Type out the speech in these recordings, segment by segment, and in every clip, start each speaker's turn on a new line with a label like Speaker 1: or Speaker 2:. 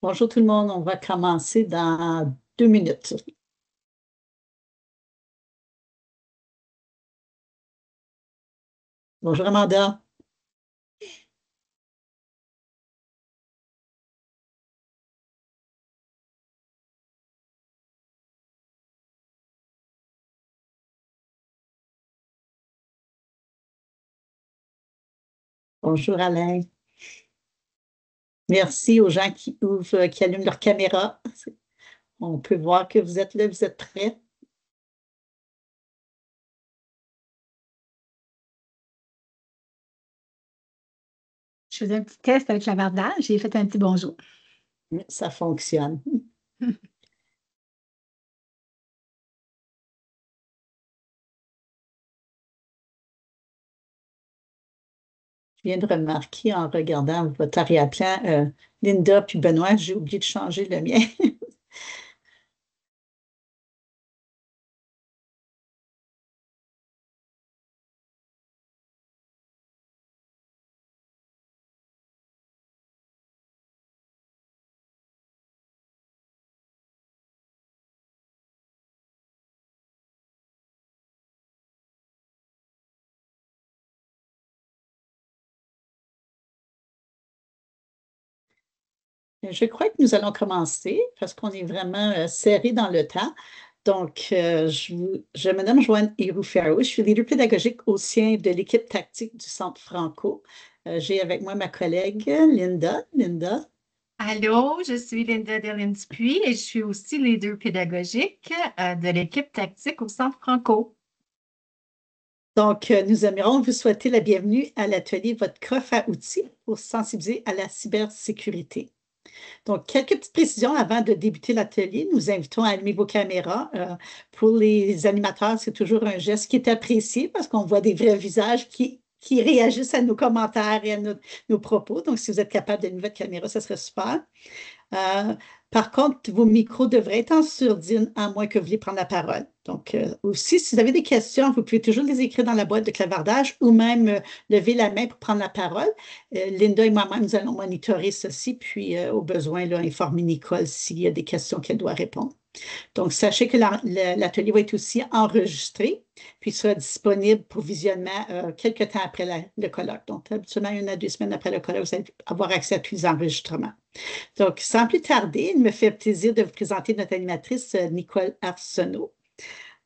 Speaker 1: Bonjour tout le monde, on va commencer dans 2 minutes. Bonjour Amanda. Bonjour Alain. Merci aux gens qui ouvrent, qui allument leur caméra. On peut voir que vous êtes là, vous êtes prêts.
Speaker 2: Je faisais un petit test avec la Varda. J'ai fait un petit bonjour.
Speaker 1: Ça fonctionne. Je viens de remarquer en regardant votre arrière-plan, Linda puis Benoît, j'ai oublié de changer le mien. Je crois que nous allons commencer parce qu'on est vraiment serré dans le temps. Donc, je me nomme Joanne Héroux-Ferraud. Je suis leader pédagogique au sein de l'équipe tactique du Centre Franco. J'ai avec moi ma collègue Linda. Linda.
Speaker 3: Allô, je suis Linda Dellins-Puy et je suis aussi leader pédagogique de l'équipe tactique au Centre Franco.
Speaker 1: Donc, nous aimerions vous souhaiter la bienvenue à l'atelier Votre coffre à outils pour sensibiliser à la cybersécurité. Donc, quelques petites précisions avant de débuter l'atelier. Nous invitons à allumer vos caméras. Pour les animateurs, c'est toujours un geste qui est apprécié parce qu'on voit des vrais visages qui réagissent à nos commentaires et à nos propos. Donc, si vous êtes capable d'allumer votre caméra, ça serait super. Euh, Par contre, vos micros devraient être en sourdine, à moins que vous vouliez prendre la parole. Donc, aussi, si vous avez des questions, vous pouvez toujours les écrire dans la boîte de clavardage ou même lever la main pour prendre la parole. Linda et moi-même, nous allons monitorer ceci, puis au besoin, là, informer Nicole s'il y a des questions qu'elle doit répondre. Donc, sachez que l'atelier va être aussi enregistré, puis sera disponible pour visionnement quelques temps après le colloque. Donc, habituellement, 1 à 2 semaines après le colloque, vous allez avoir accès à tous les enregistrements. Donc, sans plus tarder, il me fait plaisir de vous présenter notre animatrice Nicole Arsenault.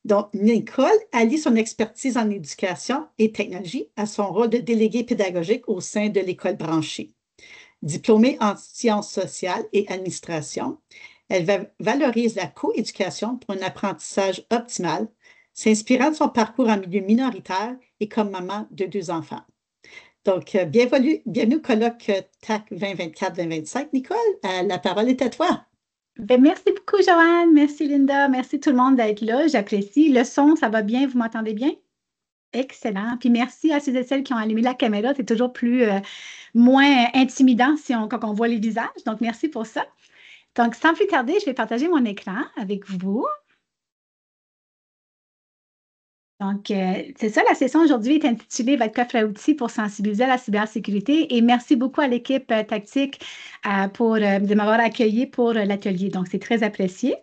Speaker 1: Donc, Nicole allie son expertise en éducation et technologie à son rôle de déléguée pédagogique au sein de l'école branchée. Diplômée en sciences sociales et administration, elle valorise la coéducation pour un apprentissage optimal, s'inspirant de son parcours en milieu minoritaire et comme maman de 2 enfants. Donc, bienvenue au colloque TAC 2024-2025. Nicole, la parole est à toi.
Speaker 2: Ben, merci beaucoup, Joanne. Merci, Linda. Merci tout le monde d'être là. J'apprécie. Le son, ça va bien? Vous m'entendez bien? Excellent. Puis merci à ceux et celles qui ont allumé la caméra. C'est toujours moins intimidant quand on voit les visages. Donc, merci pour ça. Donc, sans plus tarder, je vais partager mon écran avec vous. Donc, c'est ça, la session aujourd'hui est intitulée Votre coffre à outils pour sensibiliser à la cybersécurité. Et merci beaucoup à l'équipe tactique de m'avoir accueilli pour l'atelier. Donc, c'est très apprécié.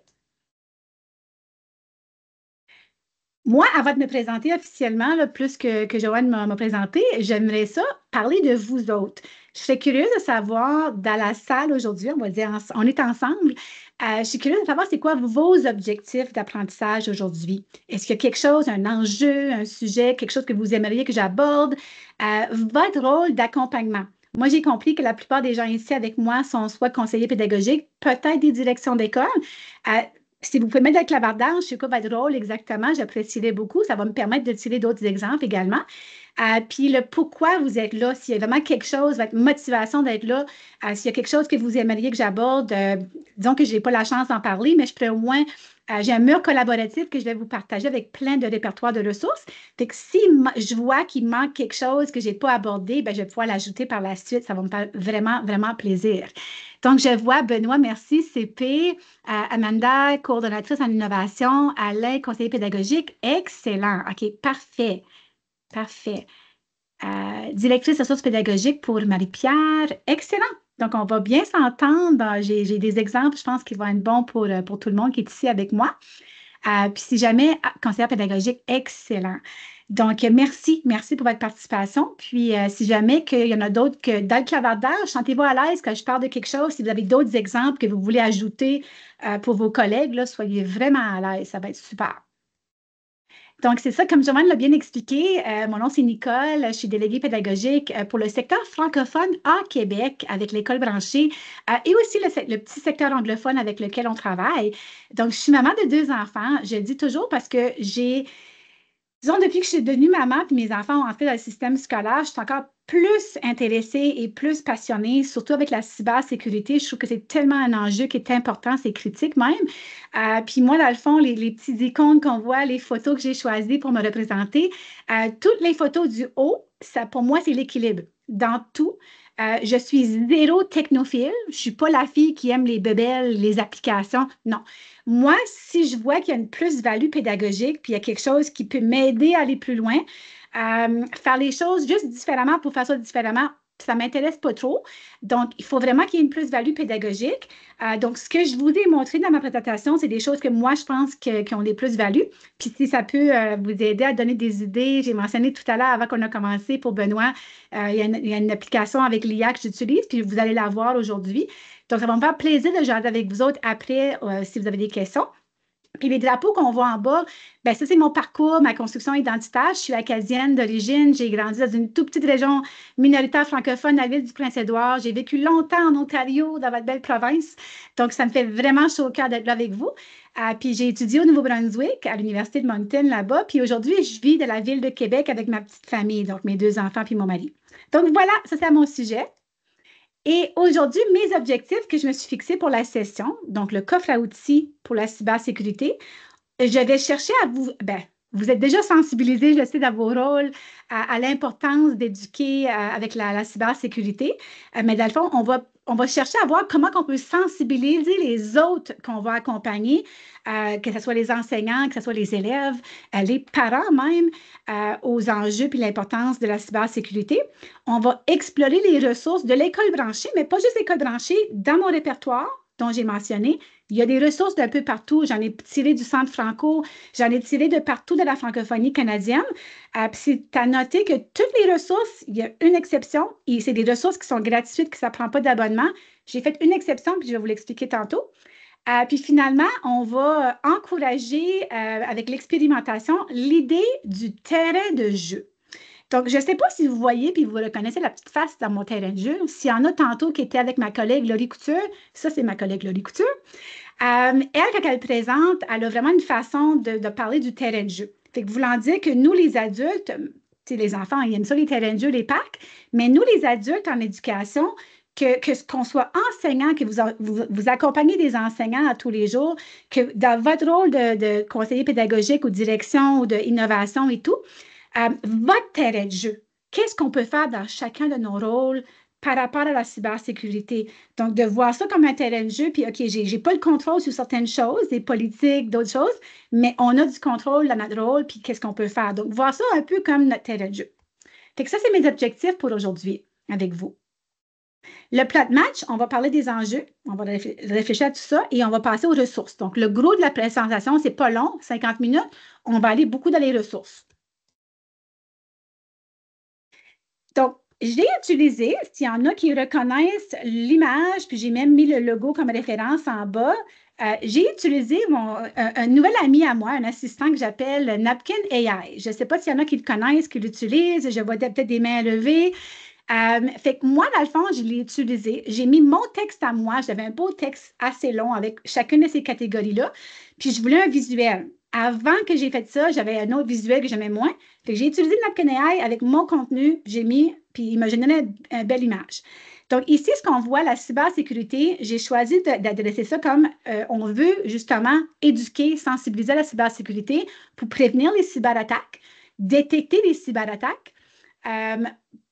Speaker 2: Moi, avant de me présenter officiellement, là, plus que Joanne m'a présenté, j'aimerais ça parler de vous autres. Je serais curieuse de savoir, dans la salle aujourd'hui, on va dire, on est ensemble, je suis curieuse de savoir c'est quoi vos objectifs d'apprentissage aujourd'hui. Est-ce qu'il y a quelque chose, un enjeu, un sujet, quelque chose que vous aimeriez que j'aborde? Votre rôle d'accompagnement. Moi, j'ai compris que la plupart des gens ici avec moi sont soit conseillers pédagogiques, peut-être des directions d'école. Euh, Si vous pouvez mettre le clavardage, c'est quoi votre rôle exactement? J'apprécierais beaucoup. Ça va me permettre de tirer d'autres exemples également. Puis le pourquoi vous êtes là, s'il y a vraiment quelque chose, votre motivation d'être là, s'il y a quelque chose que vous aimeriez que j'aborde, disons que je n'ai pas la chance d'en parler, mais je pourrais au moins, j'ai un mur collaboratif que je vais vous partager avec plein de répertoires de ressources. Fait que si je vois qu'il manque quelque chose que je n'ai pas abordé, ben, je vais pouvoir l'ajouter par la suite. Ça va me faire vraiment, vraiment plaisir. Donc, je vois Benoît, merci, CP, Amanda, coordonnatrice en innovation, Alain, conseiller pédagogique. Excellent. OK, parfait. Parfait. Directrice ressources pédagogiques pour Marie-Pierre. Excellent. Donc, on va bien s'entendre. J'ai des exemples, je pense, qui vont être bons pour tout le monde qui est ici avec moi. Puis si jamais, conseillère pédagogique, excellent. Donc, merci pour votre participation. Puis, si jamais qu'il y en a d'autres que dans le clavardage, sentez-vous à l'aise quand je parle de quelque chose. Si vous avez d'autres exemples que vous voulez ajouter pour vos collègues, là, soyez vraiment à l'aise. Ça va être super. Donc, c'est ça, comme Joanne l'a bien expliqué, mon nom c'est Nicole, je suis déléguée pédagogique pour le secteur francophone à Québec avec l'école branchée et aussi le petit secteur anglophone avec lequel on travaille. Donc, je suis maman de 2 enfants. Je le dis toujours parce que disons, depuis que je suis devenue maman puis mes enfants ont entré dans le système scolaire, je suis encore plus intéressée et plus passionnée, surtout avec la cybersécurité. Je trouve que c'est tellement un enjeu qui est important, c'est critique même. Puis moi, dans le fond, les petits icônes qu'on voit, les photos que j'ai choisies pour me représenter, toutes les photos du haut, ça, pour moi, c'est l'équilibre. Dans tout, je suis zéro technophile. Je ne suis pas la fille qui aime les bebelles, les applications. Non. Moi, si je vois qu'il y a une plus-value pédagogique, puis il y a quelque chose qui peut m'aider à aller plus loin, faire les choses juste différemment pour faire ça différemment, ça ne m'intéresse pas trop. Donc, il faut vraiment qu'il y ait une plus-value pédagogique. Donc, ce que je vous ai montré dans ma présentation, c'est des choses que moi, je pense qui ont des plus-values. Puis, si ça peut vous aider à donner des idées, j'ai mentionné tout à l'heure, avant qu'on a commencé pour Benoît, il y a une application avec l'IA que j'utilise, puis vous allez la voir aujourd'hui. Donc, ça va me faire plaisir de jaser avec vous autres après si vous avez des questions. Puis les drapeaux qu'on voit en bas, bien, ça, c'est mon parcours, ma construction identitaire. Je suis acadienne d'origine. J'ai grandi dans une toute petite région minoritaire francophone, la ville du Prince-Édouard. J'ai vécu longtemps en Ontario, dans votre belle province. Donc, ça me fait vraiment chaud au cœur d'être là avec vous. Puis j'ai étudié au Nouveau-Brunswick, à l'Université de Moncton, là-bas. Puis aujourd'hui, je vis de la ville de Québec avec ma petite famille, donc mes 2 enfants puis mon mari. Donc voilà, ça, c'est à mon sujet. Et aujourd'hui, mes objectifs que je me suis fixés pour la session, donc le coffre à outils pour la cybersécurité, je vais chercher à vous êtes déjà sensibilisés, je sais, dans vos rôles à l'importance d'éduquer avec la cybersécurité. Mais dans le fond, on va chercher à voir comment on peut sensibiliser les autres qu'on va accompagner, que ce soit les enseignants, que ce soit les élèves, les parents même, aux enjeux et l'importance de la cybersécurité. On va explorer les ressources de l'école branchée, mais pas juste l'école branchée, dans mon répertoire dont j'ai mentionné. Il y a des ressources d'un peu partout. J'en ai tiré du Centre Franco, j'en ai tiré de partout de la francophonie canadienne. Puis c'est à noter que toutes les ressources, il y a une exception, et c'est des ressources qui sont gratuites, que ça ne prend pas d'abonnement. J'ai fait une exception, puis je vais vous l'expliquer tantôt. Puis finalement, on va encourager avec l'expérimentation l'idée du terrain de jeu. Donc, je ne sais pas si vous voyez, puis vous reconnaissez la petite face dans mon terrain de jeu. S'il y en a tantôt qui étaient avec ma collègue Laurie Couture, ça, c'est ma collègue Laurie Couture. Elle, quand elle présente, elle a vraiment une façon de parler du terrain de jeu. Fait que voulant dire que nous, les adultes, les enfants, ils aiment ça, les terrains de jeu, les parcs, mais nous, les adultes en éducation, qu'on soit enseignant, que vous accompagnez des enseignants à tous les jours, que dans votre rôle de conseiller pédagogique ou direction ou d'innovation et tout, votre terrain de jeu, qu'est-ce qu'on peut faire dans chacun de nos rôles par rapport à la cybersécurité? Donc, de voir ça comme un terrain de jeu, puis OK, j'ai pas le contrôle sur certaines choses, des politiques, d'autres choses, mais on a du contrôle dans notre rôle, puis qu'est-ce qu'on peut faire? Donc, voir ça un peu comme notre terrain de jeu. Fait que ça, c'est mes objectifs pour aujourd'hui avec vous. Le plan de match, on va parler des enjeux, on va réfléchir à tout ça et on va passer aux ressources. Donc, le gros de la présentation, c'est pas long, 50 minutes. On va aller beaucoup dans les ressources. Donc, j'ai utilisé, s'il y en a qui reconnaissent l'image, puis j'ai même mis le logo comme référence en bas, j'ai utilisé un nouvel ami à moi, un assistant que j'appelle Napkin AI. Je ne sais pas s'il y en a qui le connaissent, qui l'utilisent. Je vois peut-être des mains levées. Fait que moi, dans le fond, je l'ai utilisé. J'ai mis mon texte à moi. J'avais un beau texte assez long avec chacune de ces catégories-là. Puis je voulais un visuel. Avant que j'ai fait ça, j'avais un autre visuel que j'aimais moins. Fait que j'ai utilisé Napkin AI avec mon contenu. J'ai mis, puis il m'a généré une belle image. Donc, ici, ce qu'on voit, la cybersécurité, j'ai choisi d'adresser ça comme on veut justement éduquer, sensibiliser à la cybersécurité pour prévenir les cyberattaques, détecter les cyberattaques,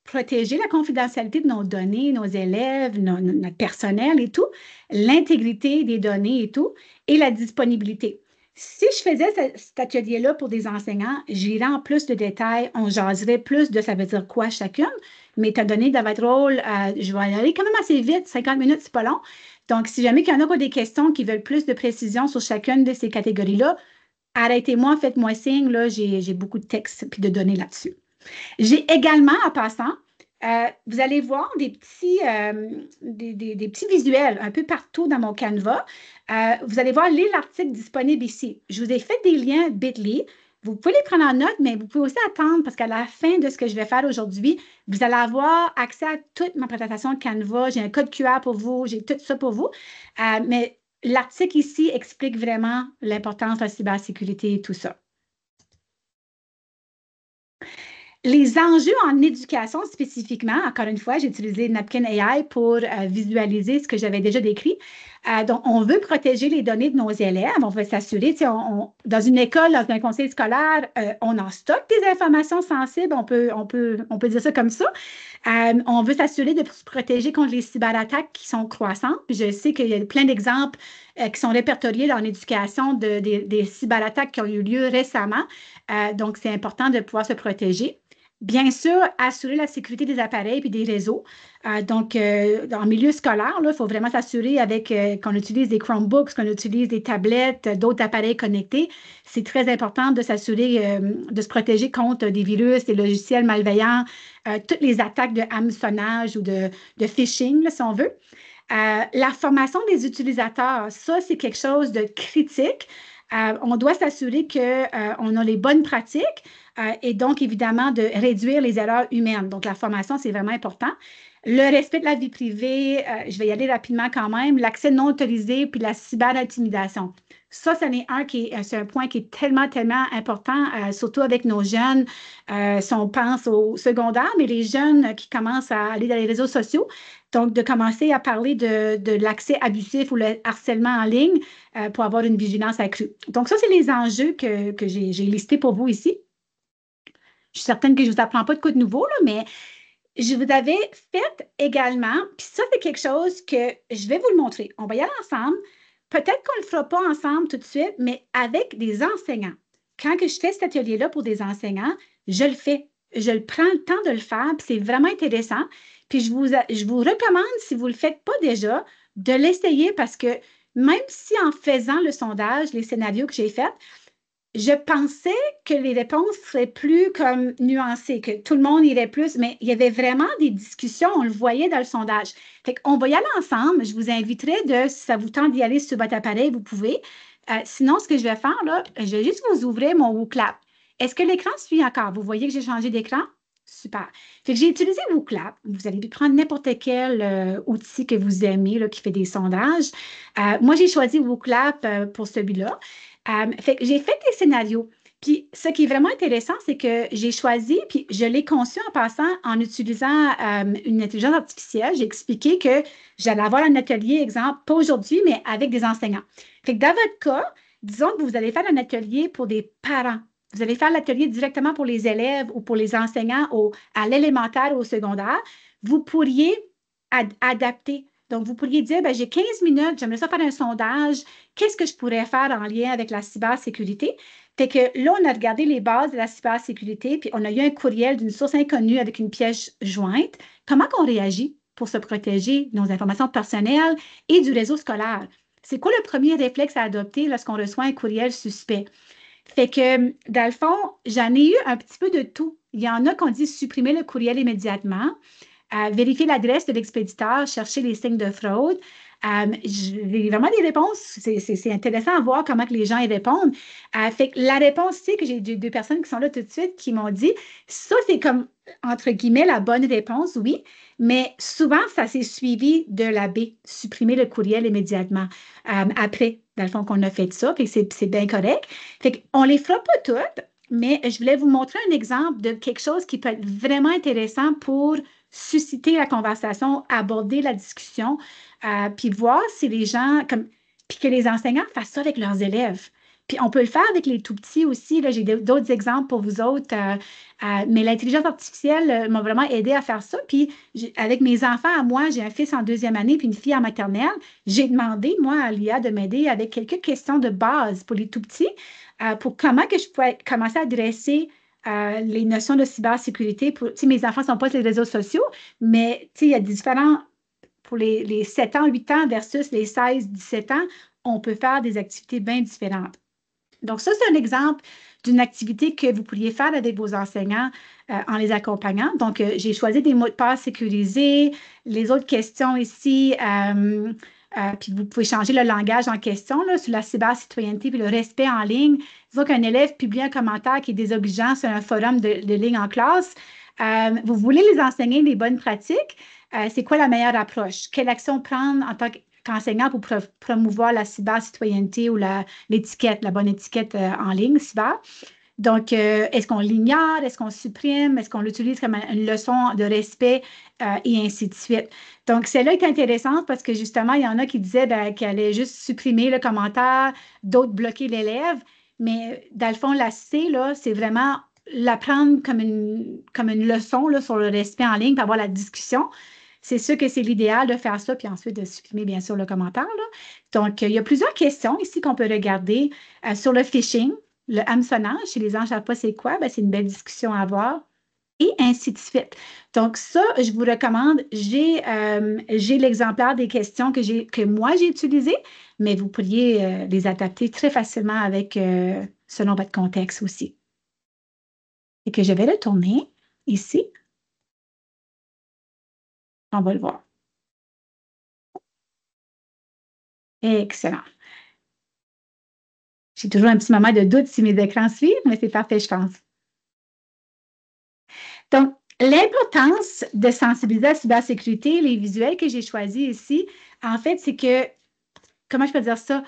Speaker 2: protéger la confidentialité de nos données, nos élèves, notre personnel et tout, l'intégrité des données et tout, et la disponibilité. Si je faisais cet atelier-là pour des enseignants, j'irais en plus de détails, on jaserait plus de ça veut dire quoi chacune, métadonnées de votre rôle. Je vais y aller quand même assez vite, 50 minutes, c'est pas long. Donc, si jamais il y en a qui ont des questions qui veulent plus de précision sur chacune de ces catégories-là, arrêtez-moi, faites-moi signe, là, j'ai beaucoup de textes et de données là-dessus. J'ai également, en passant, vous allez voir des petits visuels un peu partout dans mon Canva. Vous allez voir l'article disponible ici. Je vous ai fait des liens Bitly. Vous pouvez les prendre en note, mais vous pouvez aussi attendre parce qu'à la fin de ce que je vais faire aujourd'hui, vous allez avoir accès à toute ma présentation de Canva. J'ai un code QR pour vous, j'ai tout ça pour vous. Mais l'article ici explique vraiment l'importance de la cybersécurité et tout ça. Les enjeux en éducation spécifiquement, encore une fois, j'ai utilisé Napkin AI pour visualiser ce que j'avais déjà décrit. Donc, on veut protéger les données de nos élèves. On veut s'assurer, dans une école, dans un conseil scolaire, on en stocke des informations sensibles, on peut dire ça comme ça. On veut s'assurer de se protéger contre les cyberattaques qui sont croissantes. Puis je sais qu'il y a plein d'exemples qui sont répertoriés dans l'éducation des cyberattaques qui ont eu lieu récemment. Donc, c'est important de pouvoir se protéger. Bien sûr, assurer la sécurité des appareils et des réseaux. Donc, en milieu scolaire, il faut vraiment s'assurer qu'on utilise des Chromebooks, qu'on utilise des tablettes, d'autres appareils connectés. C'est très important de s'assurer de se protéger contre des virus, des logiciels malveillants, toutes les attaques de hameçonnage ou de phishing, là, si on veut. La formation des utilisateurs, ça, c'est quelque chose de critique. On doit s'assurer qu'on a les bonnes pratiques et donc, évidemment, de réduire les erreurs humaines. Donc, la formation, c'est vraiment important. Le respect de la vie privée, je vais y aller rapidement quand même, l'accès non autorisé puis la cyberintimidation. Ça, c'est un point qui est tellement, tellement important, surtout avec nos jeunes, si on pense au secondaire, mais les jeunes qui commencent à aller dans les réseaux sociaux. Donc, de commencer à parler de l'accès abusif ou le harcèlement en ligne pour avoir une vigilance accrue. Donc, ça, c'est les enjeux que j'ai listés pour vous ici. Je suis certaine que je ne vous apprends pas de quoi de nouveau, là, mais je vous avais fait également, puis ça, c'est quelque chose que je vais vous le montrer. On va y aller ensemble. Peut-être qu'on ne le fera pas ensemble tout de suite, mais avec des enseignants. Quand que je fais cet atelier-là pour des enseignants, je le fais. Je le prends le temps de le faire, puis c'est vraiment intéressant. Puis je vous recommande, si vous ne le faites pas déjà, de l'essayer parce que même si en faisant le sondage, les scénarios que j'ai faits, je pensais que les réponses seraient plus comme nuancées, que tout le monde irait plus, mais il y avait vraiment des discussions, on le voyait dans le sondage. Fait qu'on va y aller ensemble. Je vous inviterai si ça vous tente d'y aller sur votre appareil, vous pouvez. Sinon, ce que je vais faire, là, je vais juste vous ouvrir mon WooClap. Est-ce que l'écran suit encore? Vous voyez que j'ai changé d'écran? Super. Fait que j'ai utilisé WooClap. Vous allez prendre n'importe quel outil que vous aimez, là, qui fait des sondages. Moi, j'ai choisi WooClap pour celui-là. Fait que j'ai fait des scénarios. Puis, ce qui est vraiment intéressant, c'est que j'ai choisi, puis je l'ai conçu en passant en utilisant une intelligence artificielle. J'ai expliqué que j'allais avoir un atelier, exemple, pas aujourd'hui, mais avec des enseignants. Fait que dans votre cas, disons que vous allez faire un atelier pour des parents. Vous allez faire l'atelier directement pour les élèves ou pour les enseignants à l'élémentaire ou au secondaire. Vous pourriez adapter. Donc, vous pourriez dire, ben, j'ai 15 minutes, j'aimerais ça faire un sondage. Qu'est-ce que je pourrais faire en lien avec la cybersécurité? Fait que là, on a regardé les bases de la cybersécurité, puis on a eu un courriel d'une source inconnue avec une pièce jointe. Comment qu'on réagit pour se protéger de nos informations personnelles et du réseau scolaire? C'est quoi le premier réflexe à adopter lorsqu'on reçoit un courriel suspect? Fait que, dans le fond, j'en ai eu un petit peu de tout. Il y en a qui ont dit supprimer le courriel immédiatement, vérifier l'adresse de l'expéditeur, chercher les signes de fraude. J'ai vraiment des réponses. C'est intéressant à voir comment que les gens y répondent. Fait que la réponse, c'est que j'ai deux personnes qui sont là tout de suite qui m'ont dit, ça, c'est comme, entre guillemets, la bonne réponse, oui, mais souvent, ça s'est suivi de la B, supprimer le courriel immédiatement après, dans le fond, qu'on a fait ça. Fait que c'est bien correct. Fait qu'on ne les fera pas toutes, mais je voulais vous montrer un exemple de quelque chose qui peut être vraiment intéressant pour susciter la conversation, aborder la discussion, puis voir si les gens, puis que les enseignants fassent ça avec leurs élèves. Puis on peut le faire avec les tout petits aussi. Là, j'ai d'autres exemples pour vous autres. Mais l'intelligence artificielle m'a vraiment aidé à faire ça. Puis avec mes enfants, à moi, j'ai un fils en 2e année puis une fille en maternelle. J'ai demandé, moi, à l'IA de m'aider avec quelques questions de base pour les tout petits, pour comment que je pourrais commencer à adresser les notions de cybersécurité. Mes enfants ne sont pas sur les réseaux sociaux, mais il y a différents, pour les 7 ans, 8 ans versus les 16, 17 ans, on peut faire des activités bien différentes. Donc, ça, c'est un exemple d'une activité que vous pourriez faire avec vos enseignants en les accompagnant. Donc, j'ai choisi des mots de passe sécurisés. Les autres questions ici, puis vous pouvez changer le langage en question là, sur la cybercitoyenneté puis le respect en ligne. Je vois qu'un élève publie un commentaire qui est désobligeant sur un forum de ligne en classe. Vous voulez les enseigner les bonnes pratiques. C'est quoi la meilleure approche? Quelle action prendre en tant qu'enseignant pour promouvoir la cybercitoyenneté ou l'étiquette, la bonne étiquette en ligne cyber? Donc, est-ce qu'on l'ignore? Est-ce qu'on supprime? Est-ce qu'on l'utilise comme une leçon de respect et ainsi de suite? Donc, celle-là est intéressante parce que justement, il y en a qui disaient qu'elle allait juste supprimer le commentaire, d'autres bloquer l'élève. Mais dans le fond, la C, là, c'est vraiment l'apprendre comme une leçon là, sur le respect en ligne pour avoir la discussion. C'est sûr que c'est l'idéal de faire ça, puis ensuite de supprimer, bien sûr, le commentaire, là. Donc, il y a plusieurs questions ici qu'on peut regarder sur le phishing. Le hameçonnage, si les gens ne savent pas c'est quoi, c'est une belle discussion à avoir, et ainsi de suite. Donc, ça, je vous recommande. J'ai l'exemplaire des questions que moi, j'ai utilisées, mais vous pourriez les adapter très facilement avec selon votre contexte aussi. Et que je vais retourner ici. On va le voir. Excellent. J'ai toujours un petit moment de doute si mes écrans suivent, mais c'est parfait, je pense. Donc, l'importance de sensibiliser à la cybersécurité, les visuels que j'ai choisis ici, en fait, c'est que, comment je peux dire ça?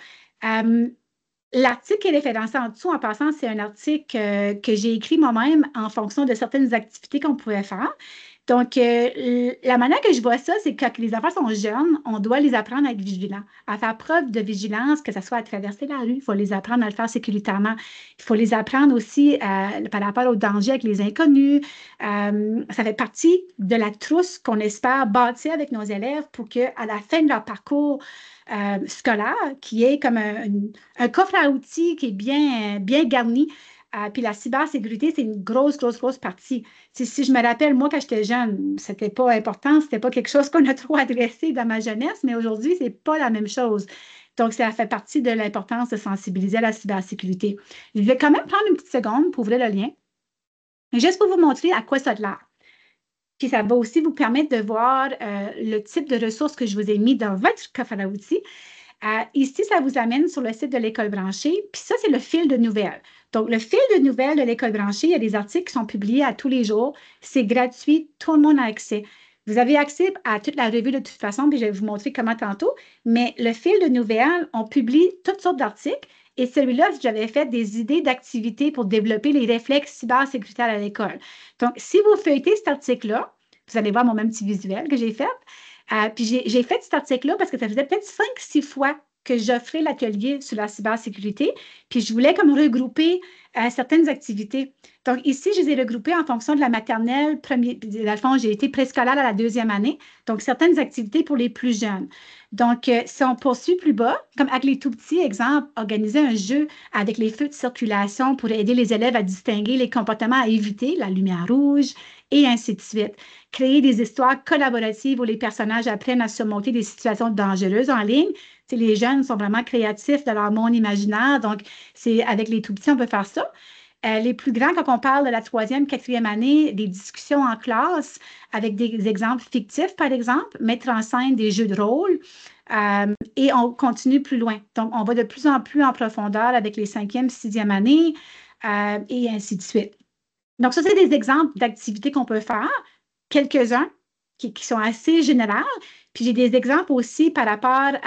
Speaker 2: L'article qui est référencé en dessous, en passant, c'est un article que j'ai écrit moi-même en fonction de certaines activités qu'on pouvait faire. Donc, la manière que je vois ça, c'est que quand les enfants sont jeunes, on doit les apprendre à être vigilants, à faire preuve de vigilance, que ce soit à traverser la rue, il faut les apprendre à le faire sécuritairement. Il faut les apprendre aussi par rapport aux dangers avec les inconnus. Ça fait partie de la trousse qu'on espère bâtir avec nos élèves pour qu'à la fin de leur parcours scolaire, qui est comme un coffre à outils qui est bien garni. Puis la cybersécurité, c'est une grosse partie. Si je me rappelle, moi, quand j'étais jeune, c'était pas important, c'était pas quelque chose qu'on a trop adressé dans ma jeunesse, mais aujourd'hui, c'est pas la même chose. Donc, ça fait partie de l'importance de sensibiliser à la cybersécurité. Je vais quand même prendre une petite seconde pour ouvrir le lien, juste pour vous montrer à quoi ça a l'air. Puis ça va aussi vous permettre de voir le type de ressources que je vous ai mis dans votre coffre à outils. Ici, ça vous amène sur le site de l'École branchée. Puis ça, c'est le fil de nouvelles. Donc, le fil de nouvelles de l'École branchée, il y a des articles qui sont publiés à tous les jours. C'est gratuit, tout le monde a accès. Vous avez accès à toute la revue de toute façon, puis je vais vous montrer comment tantôt. Mais le fil de nouvelles, on publie toutes sortes d'articles. Et celui-là, j'avais fait des idées d'activités pour développer les réflexes cybersécuritaires à l'école. Donc, si vous feuilletez cet article-là, vous allez voir mon même petit visuel que j'ai fait. Puis j'ai fait cet article-là parce que ça faisait peut-être 5-6 fois que j'offrais l'atelier sur la cybersécurité, puis je voulais comme regrouper certaines activités. Donc ici, je les ai regroupées en fonction de la maternelle, dans le fond, j'ai été préscolaire à la 2e année, donc certaines activités pour les plus jeunes. Donc, si on poursuit plus bas, comme avec les tout petits, exemple, organiser un jeu avec les feux de circulation pour aider les élèves à distinguer les comportements à éviter, la lumière rouge, et ainsi de suite. Créer des histoires collaboratives où les personnages apprennent à surmonter des situations dangereuses en ligne. Les jeunes sont vraiment créatifs dans leur monde imaginaire, donc c'est avec les tout petits, on peut faire ça. Les plus grands, quand on parle de la 3e, 4e année, des discussions en classe avec des exemples fictifs, par exemple, mettre en scène des jeux de rôle, et on continue plus loin. Donc, on va de plus en plus en profondeur avec les 5e, 6e années, et ainsi de suite. Donc, ça, c'est des exemples d'activités qu'on peut faire, quelques-uns qui sont assez généraux. Puis, j'ai des exemples aussi par rapport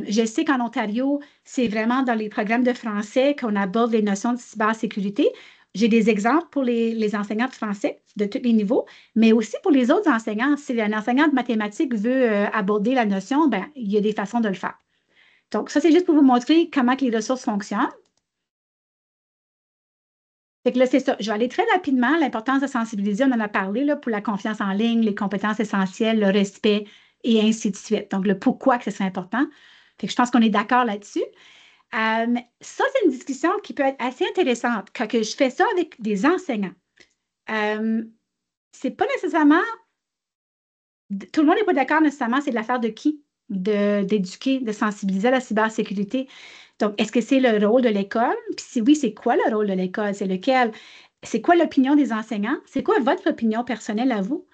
Speaker 2: je sais qu'en Ontario, c'est vraiment dans les programmes de français qu'on aborde les notions de cybersécurité. J'ai des exemples pour les enseignants de français de tous les niveaux, mais aussi pour les autres enseignants. Si un enseignant de mathématiques veut aborder la notion, il y a des façons de le faire. Donc, ça, c'est juste pour vous montrer comment que les ressources fonctionnent. Fait que là, c'est ça. Je vais aller très rapidement. L'importance de sensibiliser, on en a parlé là, pour la confiance en ligne, les compétences essentielles, le respect et ainsi de suite. Donc, le pourquoi que c'est important. Fait que je pense qu'on est d'accord là-dessus. Ça, c'est une discussion qui peut être assez intéressante quand je fais ça avec des enseignants. C'est pas nécessairement, tout le monde n'est pas d'accord nécessairement, c'est de l'affaire de qui? D'éduquer, de sensibiliser à la cybersécurité. Donc, est-ce que c'est le rôle de l'école? Puis si oui, c'est quoi le rôle de l'école? C'est lequel? C'est quoi l'opinion des enseignants? C'est quoi votre opinion personnelle à vous?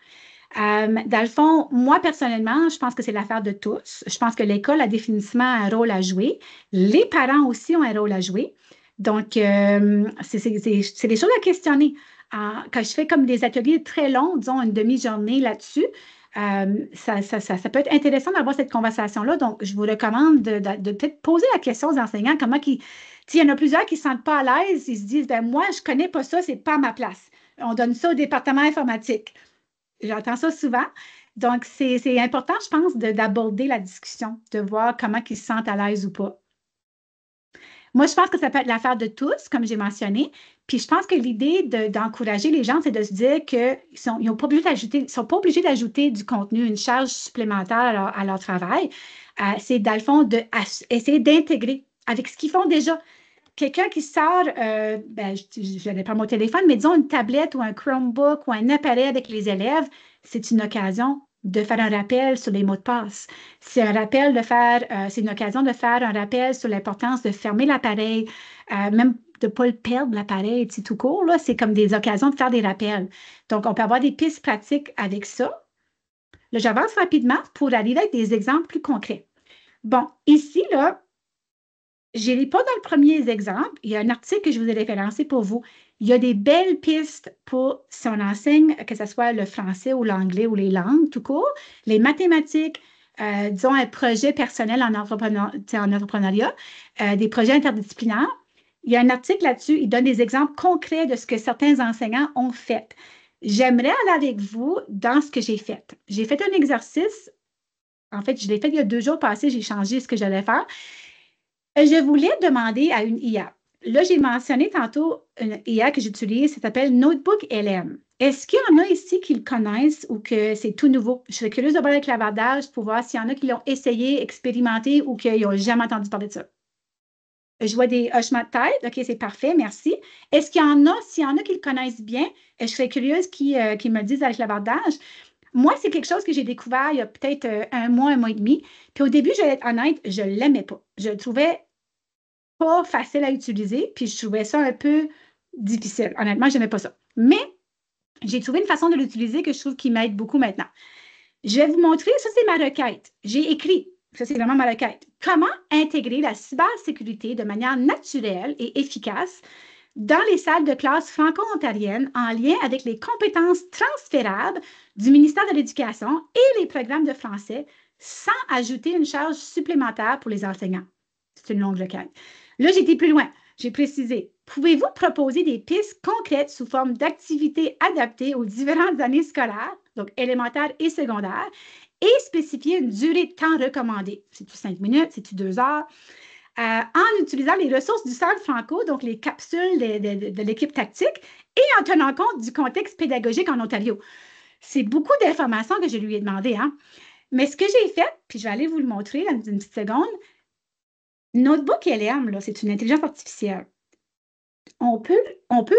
Speaker 2: Dans le fond, moi, personnellement, je pense que c'est l'affaire de tous. Je pense que l'école a définitivement un rôle à jouer. Les parents aussi ont un rôle à jouer. Donc, c'est des choses à questionner. Quand je fais comme des ateliers très longs, disons une demi-journée là-dessus, ça peut être intéressant d'avoir cette conversation-là. Donc, je vous recommande de peut-être poser la question aux enseignants, comment ils… Il y en a plusieurs qui ne se sentent pas à l'aise, ils se disent, ben moi, je ne connais pas ça, ce n'est pas ma place. On donne ça au département informatique. J'entends ça souvent. Donc, c'est important, je pense, d'aborder la discussion, de voir comment ils se sentent à l'aise ou pas. Moi, je pense que ça peut être l'affaire de tous, comme j'ai mentionné. Puis, je pense que l'idée d'encourager les gens, c'est de se dire qu'ils ne sont pas obligés d'ajouter du contenu, une charge supplémentaire à leur travail. C'est, dans le fond, d'essayer d'intégrer avec ce qu'ils font déjà. Quelqu'un qui sort, je n'avais pas mon téléphone, mais disons une tablette ou un Chromebook ou un appareil avec les élèves, c'est une occasion de faire un rappel sur les mots de passe. C'est une occasion de faire un rappel sur l'importance de fermer l'appareil, même de ne pas le perdre, l'appareil, tout court, là, c'est comme des occasions de faire des rappels. Donc, on peut avoir des pistes pratiques avec ça. Là, j'avance rapidement pour arriver avec des exemples plus concrets. Bon, ici, là, je n'irai pas dans le premier exemple. Il y a un article que je vous ai référencé pour vous. Il y a des belles pistes pour si on enseigne, que ce soit le français ou l'anglais ou les langues, tout court, les mathématiques, disons un projet personnel en entrepreneuriat, des projets interdisciplinaires. Il y a un article là-dessus, il donne des exemples concrets de ce que certains enseignants ont fait. J'aimerais aller avec vous dans ce que j'ai fait. J'ai fait un exercice. En fait, je l'ai fait il y a 2 jours passés, j'ai changé ce que j'allais faire. Je voulais demander à une IA. Là, j'ai mentionné tantôt une IA que j'utilise, ça s'appelle Notebook LM. Est-ce qu'il y en a ici qui le connaissent ou que c'est tout nouveau? Je serais curieuse de voir le clavardage pour voir s'il y en a qui l'ont essayé, expérimenté ou qui n'ont jamais entendu parler de ça. Je vois des hochements de tête. OK, c'est parfait, merci. Est-ce qu'il y en a, s'il y en a qui le connaissent bien, je serais curieuse qu'ils me le disent avec le clavardage. Moi, c'est quelque chose que j'ai découvert il y a peut-être 1 mois et demi. Puis au début, je vais être honnête, je ne l'aimais pas. Je le trouvais pas facile à utiliser, puis je trouvais ça un peu difficile. Honnêtement, je n'aimais pas ça. Mais j'ai trouvé une façon de l'utiliser que je trouve qui m'aide beaucoup maintenant. Je vais vous montrer, ça c'est ma requête. J'ai écrit, ça c'est vraiment ma requête, comment intégrer la cybersécurité de manière naturelle et efficace dans les salles de classe franco-ontariennes en lien avec les compétences transférables du ministère de l'Éducation et les programmes de français sans ajouter une charge supplémentaire pour les enseignants. C'est une longue requête. Là, j'ai été plus loin. J'ai précisé, pouvez-vous proposer des pistes concrètes sous forme d'activités adaptées aux différentes années scolaires, donc élémentaires et secondaires, et spécifier une durée de temps recommandée? C'est-tu 5 minutes? C'est-tu 2 heures? En utilisant les ressources du Centre Franco, donc les capsules de l'équipe tactique, et en tenant compte du contexte pédagogique en Ontario. C'est beaucoup d'informations que je lui ai demandé, hein? Mais ce que j'ai fait, puis je vais aller vous le montrer dans une petite seconde, Notebook LM, c'est une intelligence artificielle. On peut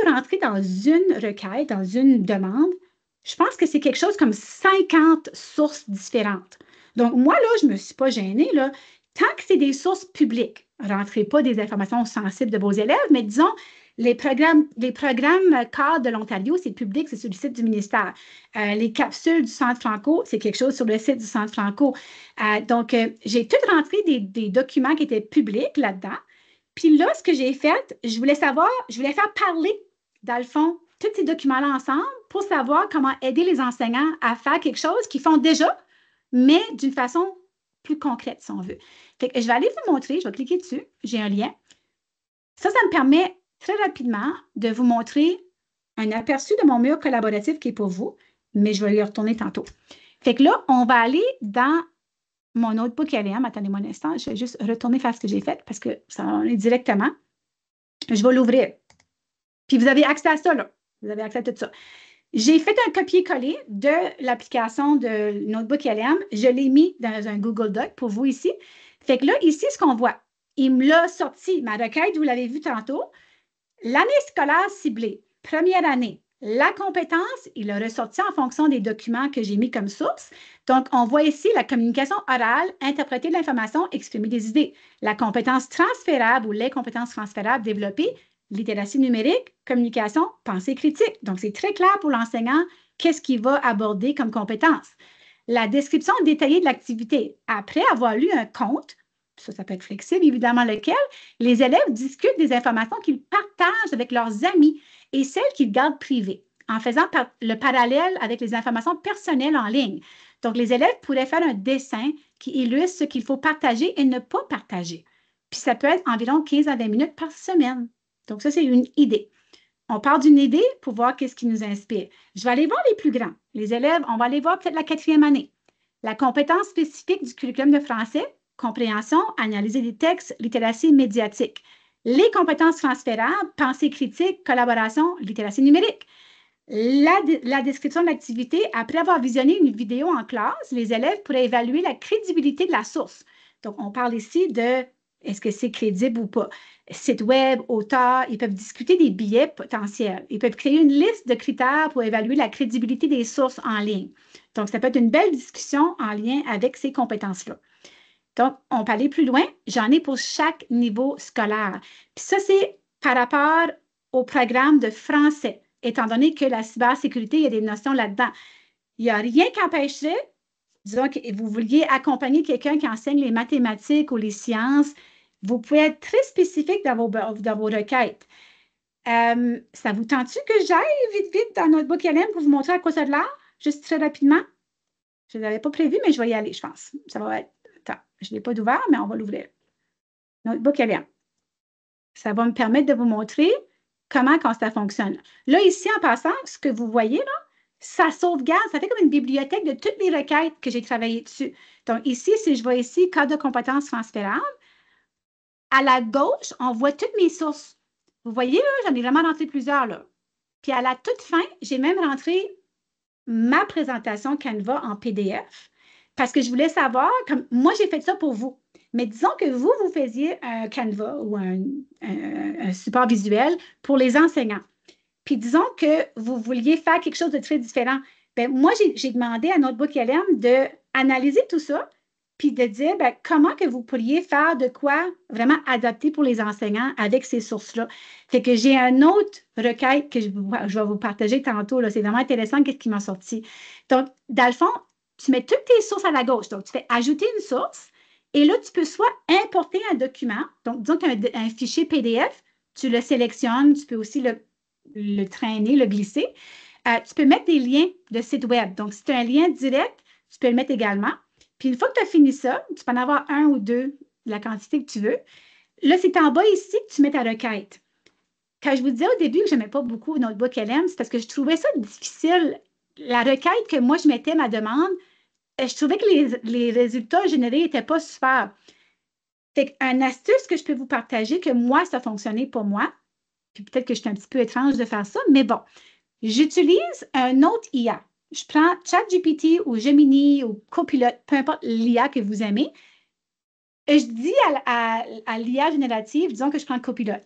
Speaker 2: rentrer dans une requête, dans une demande. Je pense que c'est quelque chose comme 50 sources différentes. Donc, moi, là, je ne me suis pas gênée. Là. Tant que c'est des sources publiques, rentrez pas des informations sensibles de vos élèves, mais disons, les programmes cadres de l'Ontario, c'est public, c'est sur le site du ministère. Les capsules du Centre Franco, c'est quelque chose sur le site du Centre Franco. Donc, j'ai tout rentré des documents qui étaient publics là-dedans. Puis là, ce que j'ai fait, je voulais faire parler, dans le fond, tous ces documents-là ensemble pour savoir comment aider les enseignants à faire quelque chose qu'ils font déjà, mais d'une façon plus concrète, si on veut. Fait que je vais aller vous montrer, je vais cliquer dessus, j'ai un lien. Ça me permet très rapidement de vous montrer un aperçu de mon mur collaboratif qui est pour vous, mais je vais y retourner tantôt. Fait que là, on va aller dans mon notebook LM. Attendez-moi un instant, je vais juste retourner faire ce que j'ai fait parce que ça en est directement. Je vais l'ouvrir. Puis vous avez accès à ça, là. Vous avez accès à tout ça. J'ai fait un copier-coller de l'application de Notebook LM. Je l'ai mis dans un Google Doc pour vous ici. Fait que là, ici, ce qu'on voit, il me l'a sorti. Ma requête, vous l'avez vu tantôt. L'année scolaire ciblée, première année. La compétence, il l'a ressorti en fonction des documents que j'ai mis comme source. Donc, on voit ici la communication orale, interpréter de l'information, exprimer des idées. La compétence transférable ou les compétences transférables développées, littératie numérique, communication, pensée critique. Donc, c'est très clair pour l'enseignant qu'est-ce qu'il va aborder comme compétence. La description détaillée de l'activité. Après avoir lu un conte, ça peut être flexible, évidemment, lequel, les élèves discutent des informations qu'ils partagent avec leurs amis et celles qu'ils gardent privées, en faisant le parallèle avec les informations personnelles en ligne. Donc, les élèves pourraient faire un dessin qui illustre ce qu'il faut partager et ne pas partager. Puis, ça peut être environ 15 à 20 minutes par semaine. Donc, ça, c'est une idée. On part d'une idée pour voir qu'est-ce qui nous inspire. Je vais aller voir les plus grands. Les élèves, on va aller voir peut-être la 4e année. La compétence spécifique du curriculum de français, compréhension, analyser des textes, littératie médiatique. Les compétences transférables, pensée critique, collaboration, littératie numérique. La description de l'activité, après avoir visionné une vidéo en classe, les élèves pourraient évaluer la crédibilité de la source. Donc, on parle ici de est-ce que c'est crédible ou pas. Site web, auteur, ils peuvent discuter des billets potentiels. Ils peuvent créer une liste de critères pour évaluer la crédibilité des sources en ligne. Donc, ça peut être une belle discussion en lien avec ces compétences-là. Donc, on peut aller plus loin. J'en ai pour chaque niveau scolaire. Puis ça, c'est par rapport au programme de français, étant donné que la cybersécurité, il y a des notions là-dedans. Il n'y a rien qui empêcherait, disons que vous vouliez accompagner quelqu'un qui enseigne les mathématiques ou les sciences, vous pouvez être très spécifique dans vos requêtes. Ça vous tente-tu que j'aille vite dans Notebook LM pour vous montrer à quoi ça a l'air? Juste très rapidement. Je ne l'avais pas prévu, mais je vais y aller, je pense. Ça va être... Attends, je ne l'ai pas d'ouvert, mais on va l'ouvrir. Notebook LM. Ça va me permettre de vous montrer comment ça fonctionne. Là, ici, en passant, ce que vous voyez, là, ça sauvegarde, ça fait comme une bibliothèque de toutes les requêtes que j'ai travaillées dessus. Donc, ici, si je vois ici, cadre de compétences transférables, à la gauche, on voit toutes mes sources. Vous voyez, là, j'en ai vraiment rentré plusieurs, là. Puis à la toute fin, j'ai même rentré ma présentation Canva en PDF parce que je voulais savoir, comme moi, j'ai fait ça pour vous. Mais disons que vous faisiez un Canva ou un support visuel pour les enseignants. Puis disons que vous vouliez faire quelque chose de très différent. Bien, moi, j'ai demandé à Notebook LM d'analyser tout ça puis de dire bien, comment que vous pourriez faire de quoi vraiment adapter pour les enseignants avec ces sources-là. Fait que j'ai un autre requête que je vais vous partager tantôt. C'est vraiment intéressant qu'est-ce qui m'a sorti. Donc, dans le fond, tu mets toutes tes sources à la gauche. Donc, tu fais ajouter une source et là, tu peux soit importer un document. Donc, disons qu'un fichier PDF, tu le sélectionnes. Tu peux aussi le traîner, le glisser. Tu peux mettre des liens de site web. Donc, si tu as un lien direct, tu peux le mettre également. Puis, une fois que tu as fini ça, tu peux en avoir un ou deux, la quantité que tu veux. Là, c'est en bas ici que tu mets ta requête. Quand je vous disais au début que je n'aimais pas beaucoup Notebook LM, c'est parce que je trouvais ça difficile. La requête que moi, je mettais ma demande, je trouvais que les résultats générés n'étaient pas super. Fait qu'une astuce que je peux vous partager, que moi, ça a fonctionné pour moi, puis peut-être que je suis un petit peu étrange de faire ça, mais bon, j'utilise un autre IA. Je prends ChatGPT ou Gemini ou Copilot, peu importe l'IA que vous aimez. Et je dis à l'IA générative, disons que je prends Copilot.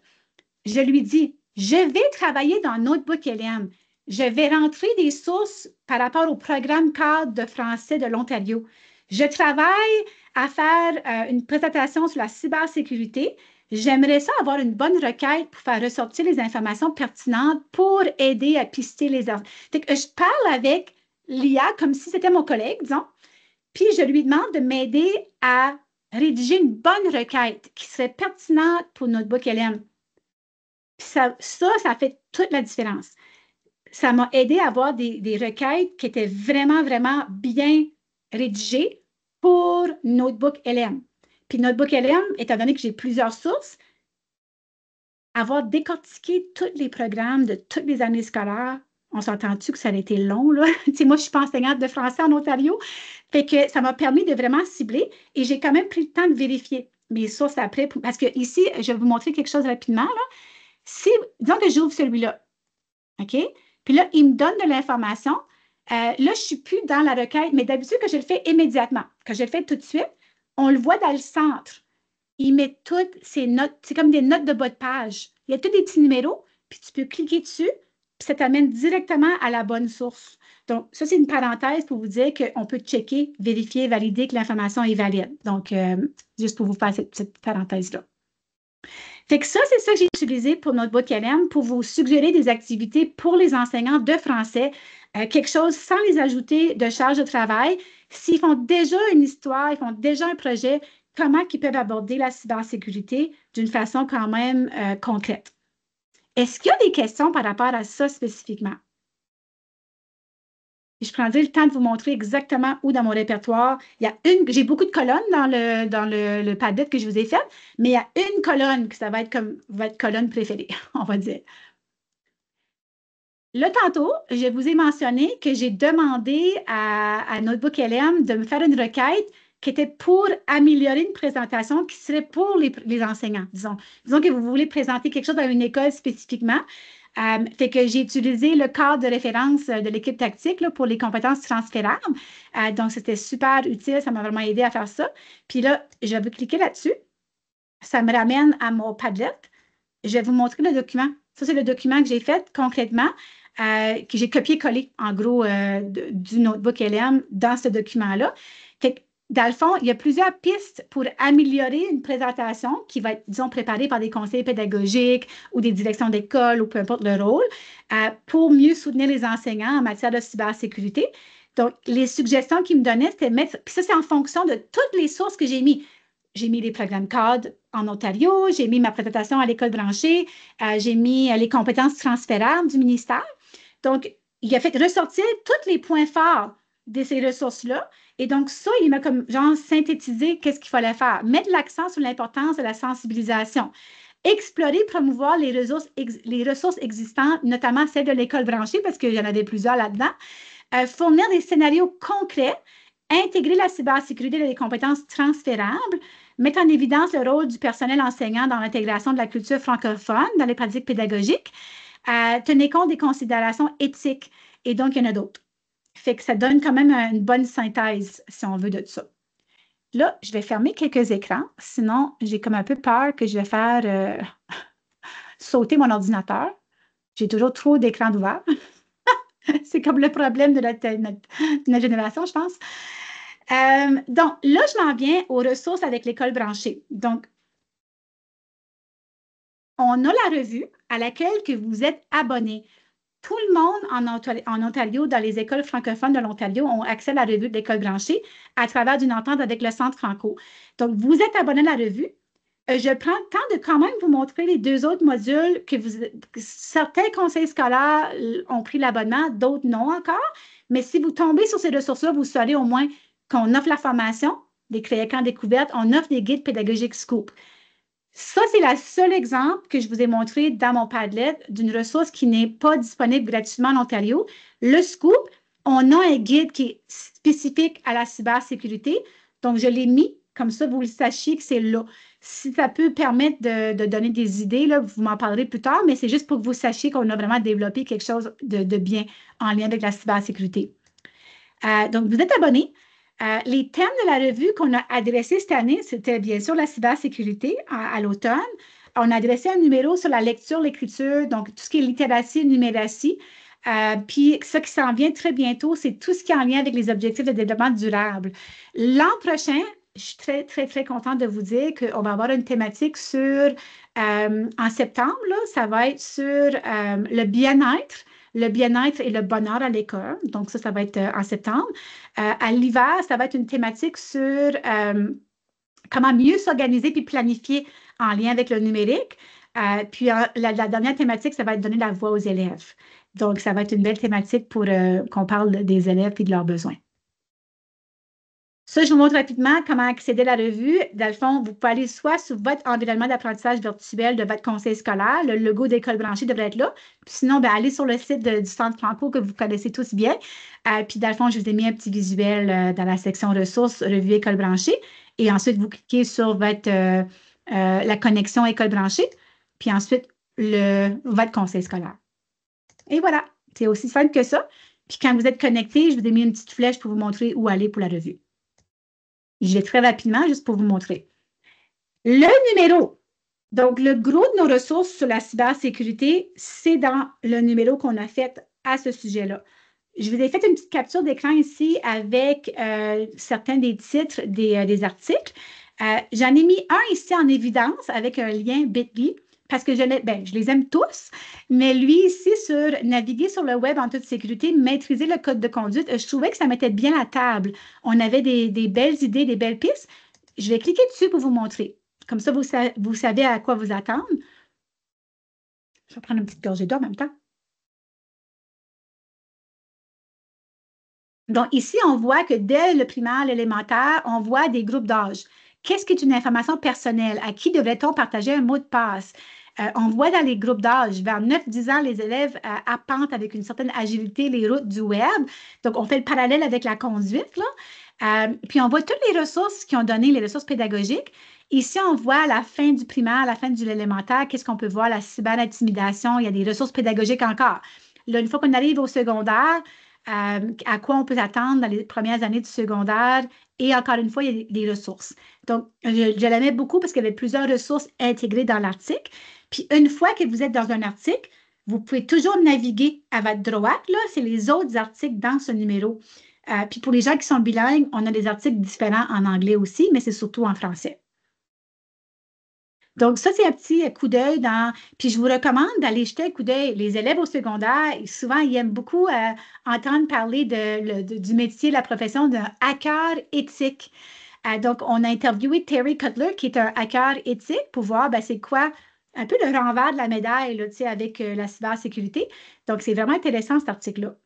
Speaker 2: Je lui dis, je vais travailler dans Notebook LM. Je vais rentrer des sources par rapport au programme cadre de français de l'Ontario. Je travaille à faire une présentation sur la cybersécurité. J'aimerais ça avoir une bonne requête pour faire ressortir les informations pertinentes pour aider à pister les erreurs. Je parle avec l'IA comme si c'était mon collègue, disons, puis je lui demande de m'aider à rédiger une bonne requête qui serait pertinente pour Notebook LM. Puis ça fait toute la différence. Ça m'a aidé à avoir des requêtes qui étaient vraiment, vraiment bien rédigées pour Notebook LM. Puis Notebook LM, étant donné que j'ai plusieurs sources, avoir décortiqué tous les programmes de toutes les années scolaires, on s'entend-tu que ça a été long, là? Tu sais, moi, je suis pas enseignante de français en Ontario, fait que ça m'a permis de vraiment cibler et j'ai quand même pris le temps de vérifier mes sources après, parce que ici, je vais vous montrer quelque chose rapidement, là. Disons que j'ouvre celui-là, OK? Puis là, il me donne de l'information. Là, je ne suis plus dans la requête, mais d'habitude, que je le fais immédiatement. Quand je le fais tout de suite, on le voit dans le centre. il met toutes ses notes, c'est comme des notes de bas de page. Il y a tous des petits numéros, puis tu peux cliquer dessus, puis ça t'amène directement à la bonne source. Donc, ça, c'est une parenthèse pour vous dire qu'on peut checker, vérifier, valider que l'information est valide. Donc, juste pour vous faire cette parenthèse-là. Fait que ça, c'est ça que j'ai utilisé pour notre boîte LM pour vous suggérer des activités pour les enseignants de français, quelque chose sans les ajouter de charge de travail. S'ils font déjà une histoire, ils font déjà un projet, comment ils peuvent aborder la cybersécurité d'une façon quand même concrète. Est-ce qu'il y a des questions par rapport à ça spécifiquement? Je prendrai le temps de vous montrer exactement où dans mon répertoire. J'ai beaucoup de colonnes dans le Padlet que je vous ai fait, mais il y a une colonne que ça va être comme votre colonne préférée, on va dire. Là, tantôt, je vous ai mentionné que j'ai demandé à Notebook LM de me faire une requête qui était pour améliorer une présentation qui serait pour les enseignants, disons. Disons que vous voulez présenter quelque chose dans une école spécifiquement. Fait que j'ai utilisé le cadre de référence de l'équipe tactique là, pour les compétences transférables. Donc, c'était super utile. Ça m'a vraiment aidé à faire ça. Puis là, je vais cliquer là-dessus. Ça me ramène à mon Padlet. Je vais vous montrer le document. Ça, c'est le document que j'ai fait concrètement, que j'ai copié-collé, en gros, du Notebook LM dans ce document-là. Fait que, dans le fond, il y a plusieurs pistes pour améliorer une présentation qui va être, disons, préparée par des conseillers pédagogiques ou des directions d'école ou peu importe le rôle, pour mieux soutenir les enseignants en matière de cybersécurité. Donc, les suggestions qu'ils me donnaient, c'était mettre, puis ça, c'est en fonction de toutes les sources que j'ai mis. J'ai mis les programmes CAD en Ontario, j'ai mis ma présentation à l'école branchée, j'ai mis les compétences transférables du ministère. Donc, il a fait ressortir tous les points forts de ces ressources-là. Et donc, ça, il m'a comme genre synthétisé qu'est-ce qu'il fallait faire. Mettre l'accent sur l'importance de la sensibilisation. Explorer, promouvoir les ressources existantes, notamment celles de l'école branchée, parce qu'il y en avait plusieurs là-dedans. Fournir des scénarios concrets, intégrer la cybersécurité dans les compétences transférables, mettre en évidence le rôle du personnel enseignant dans l'intégration de la culture francophone dans les pratiques pédagogiques, tenir compte des considérations éthiques. Et donc, il y en a d'autres. Fait que ça donne quand même une bonne synthèse, si on veut, de ça. Là, je vais fermer quelques écrans, sinon j'ai comme un peu peur que je vais faire sauter mon ordinateur. J'ai toujours trop d'écrans ouverts. C'est comme le problème de notre génération, je pense. Donc, là, je m'en viens aux ressources avec l'école branchée. Donc, on a la revue à laquelle que vous êtes abonné. Tout le monde en Ontario, dans les écoles francophones de l'Ontario, ont accès à la revue de l'école branchée à travers d'une entente avec le Centre Franco. Donc, vous êtes abonné à la revue. Je prends le temps de quand même vous montrer les deux autres modules que certains conseils scolaires ont pris l'abonnement, d'autres non encore. Mais si vous tombez sur ces ressources-là, vous saurez au moins qu'on offre la formation, des créations découvertes, on offre des guides pédagogiques Scoop. Ça, c'est le seul exemple que je vous ai montré dans mon Padlet d'une ressource qui n'est pas disponible gratuitement en Ontario. Le Scoop, on a un guide qui est spécifique à la cybersécurité. Donc, je l'ai mis, comme ça, vous le sachiez que c'est là. Si ça peut permettre de donner des idées, là, vous m'en parlerez plus tard, mais c'est juste pour que vous sachiez qu'on a vraiment développé quelque chose de bien en lien avec la cybersécurité. Donc, vous êtes abonné. Les thèmes de la revue qu'on a adressés cette année, c'était bien sûr la cybersécurité à l'automne. On a adressé un numéro sur la lecture, l'écriture, donc tout ce qui est littératie, numératie. Puis ce qui s'en vient très bientôt, c'est tout ce qui est en lien avec les objectifs de développement durable. L'an prochain, je suis très, très, très contente de vous dire qu'on va avoir une thématique en septembre, là, ça va être sur le bien-être et le bonheur à l'école. Donc, ça va être en septembre. À l'hiver, ça va être une thématique sur comment mieux s'organiser puis planifier en lien avec le numérique. Puis, la dernière thématique, ça va être donner la voix aux élèves. Donc, ça va être une belle thématique pour qu'on parle des élèves et de leurs besoins. Ça, je vous montre rapidement comment accéder à la revue. Dans le fond, vous pouvez aller soit sur votre environnement d'apprentissage virtuel de votre conseil scolaire. Le logo d'école branchée devrait être là. Puis sinon, bien, allez sur le site du Centre Franco que vous connaissez tous bien. Puis dans le fond, je vous ai mis un petit visuel dans la section ressources, revue école branchée. Et ensuite, vous cliquez sur la connexion école branchée. Puis ensuite, votre conseil scolaire. Et voilà, c'est aussi simple que ça. Puis quand vous êtes connecté, je vous ai mis une petite flèche pour vous montrer où aller pour la revue. Je vais très rapidement, juste pour vous montrer. Le numéro. Donc, le gros de nos ressources sur la cybersécurité, c'est dans le numéro qu'on a fait à ce sujet-là. Je vous ai fait une petite capture d'écran ici avec certains des titres des articles. J'en ai mis un ici en évidence avec un lien bit.ly parce que je les aime tous, mais lui ici sur naviguer sur le web en toute sécurité, maîtriser le code de conduite, je trouvais que ça mettait bien la table. On avait des belles idées, des belles pistes. Je vais cliquer dessus pour vous montrer. Comme ça, vous savez à quoi vous attendre. Je vais prendre une petite gorgée d'eau en même temps. Donc, ici, on voit que dès le primaire, l'élémentaire, on voit des groupes d'âge. Qu'est-ce qui est une information personnelle? À qui devrait-on partager un mot de passe? On voit dans les groupes d'âge, vers 9-10 ans, les élèves arpentent avec une certaine agilité les routes du web. Donc, on fait le parallèle avec la conduite, là. Puis, on voit toutes les ressources qui ont donné, les ressources pédagogiques. Ici, on voit à la fin du primaire, à la fin de l'élémentaire, qu'est-ce qu'on peut voir? La cyberintimidation, il y a des ressources pédagogiques encore. Là, une fois qu'on arrive au secondaire, à quoi on peut attendre dans les premières années du secondaire. Et encore une fois, il y a des ressources. Donc, je l'aimais beaucoup parce qu'il y avait plusieurs ressources intégrées dans l'article. Puis, une fois que vous êtes dans un article, vous pouvez toujours naviguer à votre droite. Là, c'est les autres articles dans ce numéro. Puis, pour les gens qui sont bilingues, on a des articles différents en anglais aussi, mais c'est surtout en français. Donc, ça, c'est un petit coup d'œil dans. Puis, je vous recommande d'aller jeter un coup d'œil. Les élèves au secondaire, souvent, ils aiment beaucoup entendre parler du métier, de la profession d'un hacker éthique. Donc, on a interviewé Terry Cutler, qui est un hacker éthique, pour voir c'est quoi un peu le renvers de la médaille là, avec la cybersécurité. Donc, c'est vraiment intéressant cet article-là.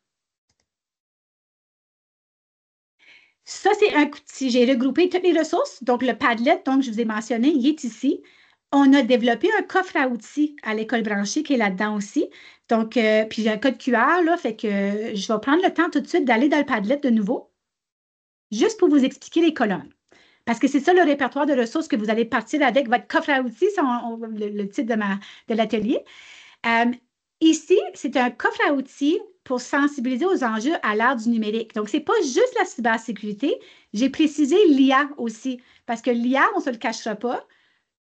Speaker 2: Ça, c'est un outil. J'ai regroupé toutes les ressources. Donc, le Padlet, donc, je vous ai mentionné, il est ici. On a développé un coffre à outils à l'école branchée qui est là-dedans aussi. Donc, puis j'ai un code QR, là, fait que je vais prendre le temps tout de suite d'aller dans le Padlet de nouveau, juste pour vous expliquer les colonnes. Parce que c'est ça le répertoire de ressources que vous allez partir avec votre coffre à outils, c'est le titre de l'atelier. Ici, c'est un coffre à outils pour sensibiliser aux enjeux à l'ère du numérique. Donc, ce n'est pas juste la cybersécurité. J'ai précisé l'IA aussi, parce que l'IA, on ne se le cachera pas,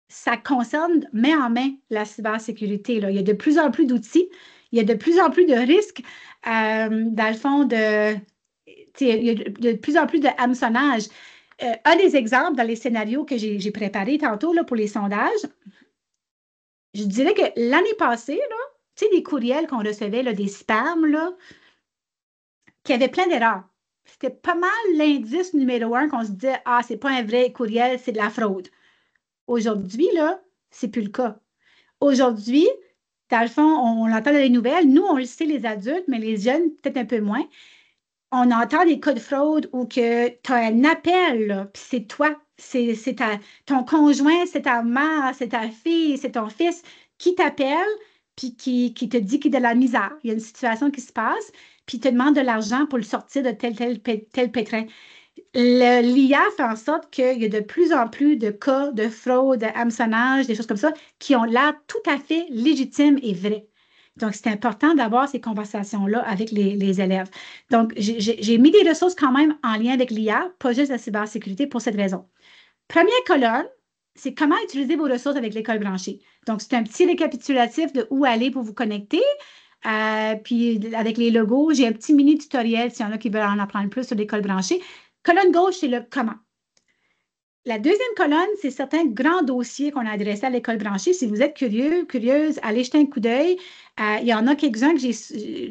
Speaker 2: ça concerne main en main la cybersécurité. Là. Il y a de plus en plus d'outils, il y a de plus en plus de risques, dans le fond, il y a de plus en plus de hameçonnage. Un des exemples dans les scénarios que j'ai préparés tantôt là, pour les sondages, je dirais que l'année passée, là, tu sais, des courriels qu'on recevait, là, des spams, là, qui avaient plein d'erreurs. C'était pas mal l'indice numéro 1 qu'on se disait, ah, c'est pas un vrai courriel, c'est de la fraude. Aujourd'hui, là, c'est plus le cas. Aujourd'hui, dans le fond, on l'entend dans les nouvelles. Nous, on le sait, les adultes, mais les jeunes, peut-être un peu moins. On entend des cas de fraude où que tu as un appel, là, puis c'est toi, c'est ton conjoint, c'est ta mère, c'est ta fille, c'est ton fils qui t'appelle, puis qui te dit qu'il est de la misère. Il y a une situation qui se passe, puis il te demande de l'argent pour le sortir de tel pétrin. L'IA fait en sorte qu'il y a de plus en plus de cas de fraude, de hameçonnage, des choses comme ça, qui ont l'air tout à fait légitimes et vraies. Donc, c'est important d'avoir ces conversations-là avec les élèves. Donc, j'ai mis des ressources quand même en lien avec l'IA, pas juste la cybersécurité, pour cette raison. Première colonne, c'est comment utiliser vos ressources avec l'école branchée. Donc, c'est un petit récapitulatif de où aller pour vous connecter. Puis, avec les logos, j'ai un petit mini tutoriel s'il y en a qui veulent en apprendre plus sur l'école branchée. Colonne gauche, c'est le comment. La deuxième colonne, c'est certains grands dossiers qu'on a adressés à l'école branchée. Si vous êtes curieux, curieuse, allez jeter un coup d'œil. Il y en a quelques-uns que j'ai.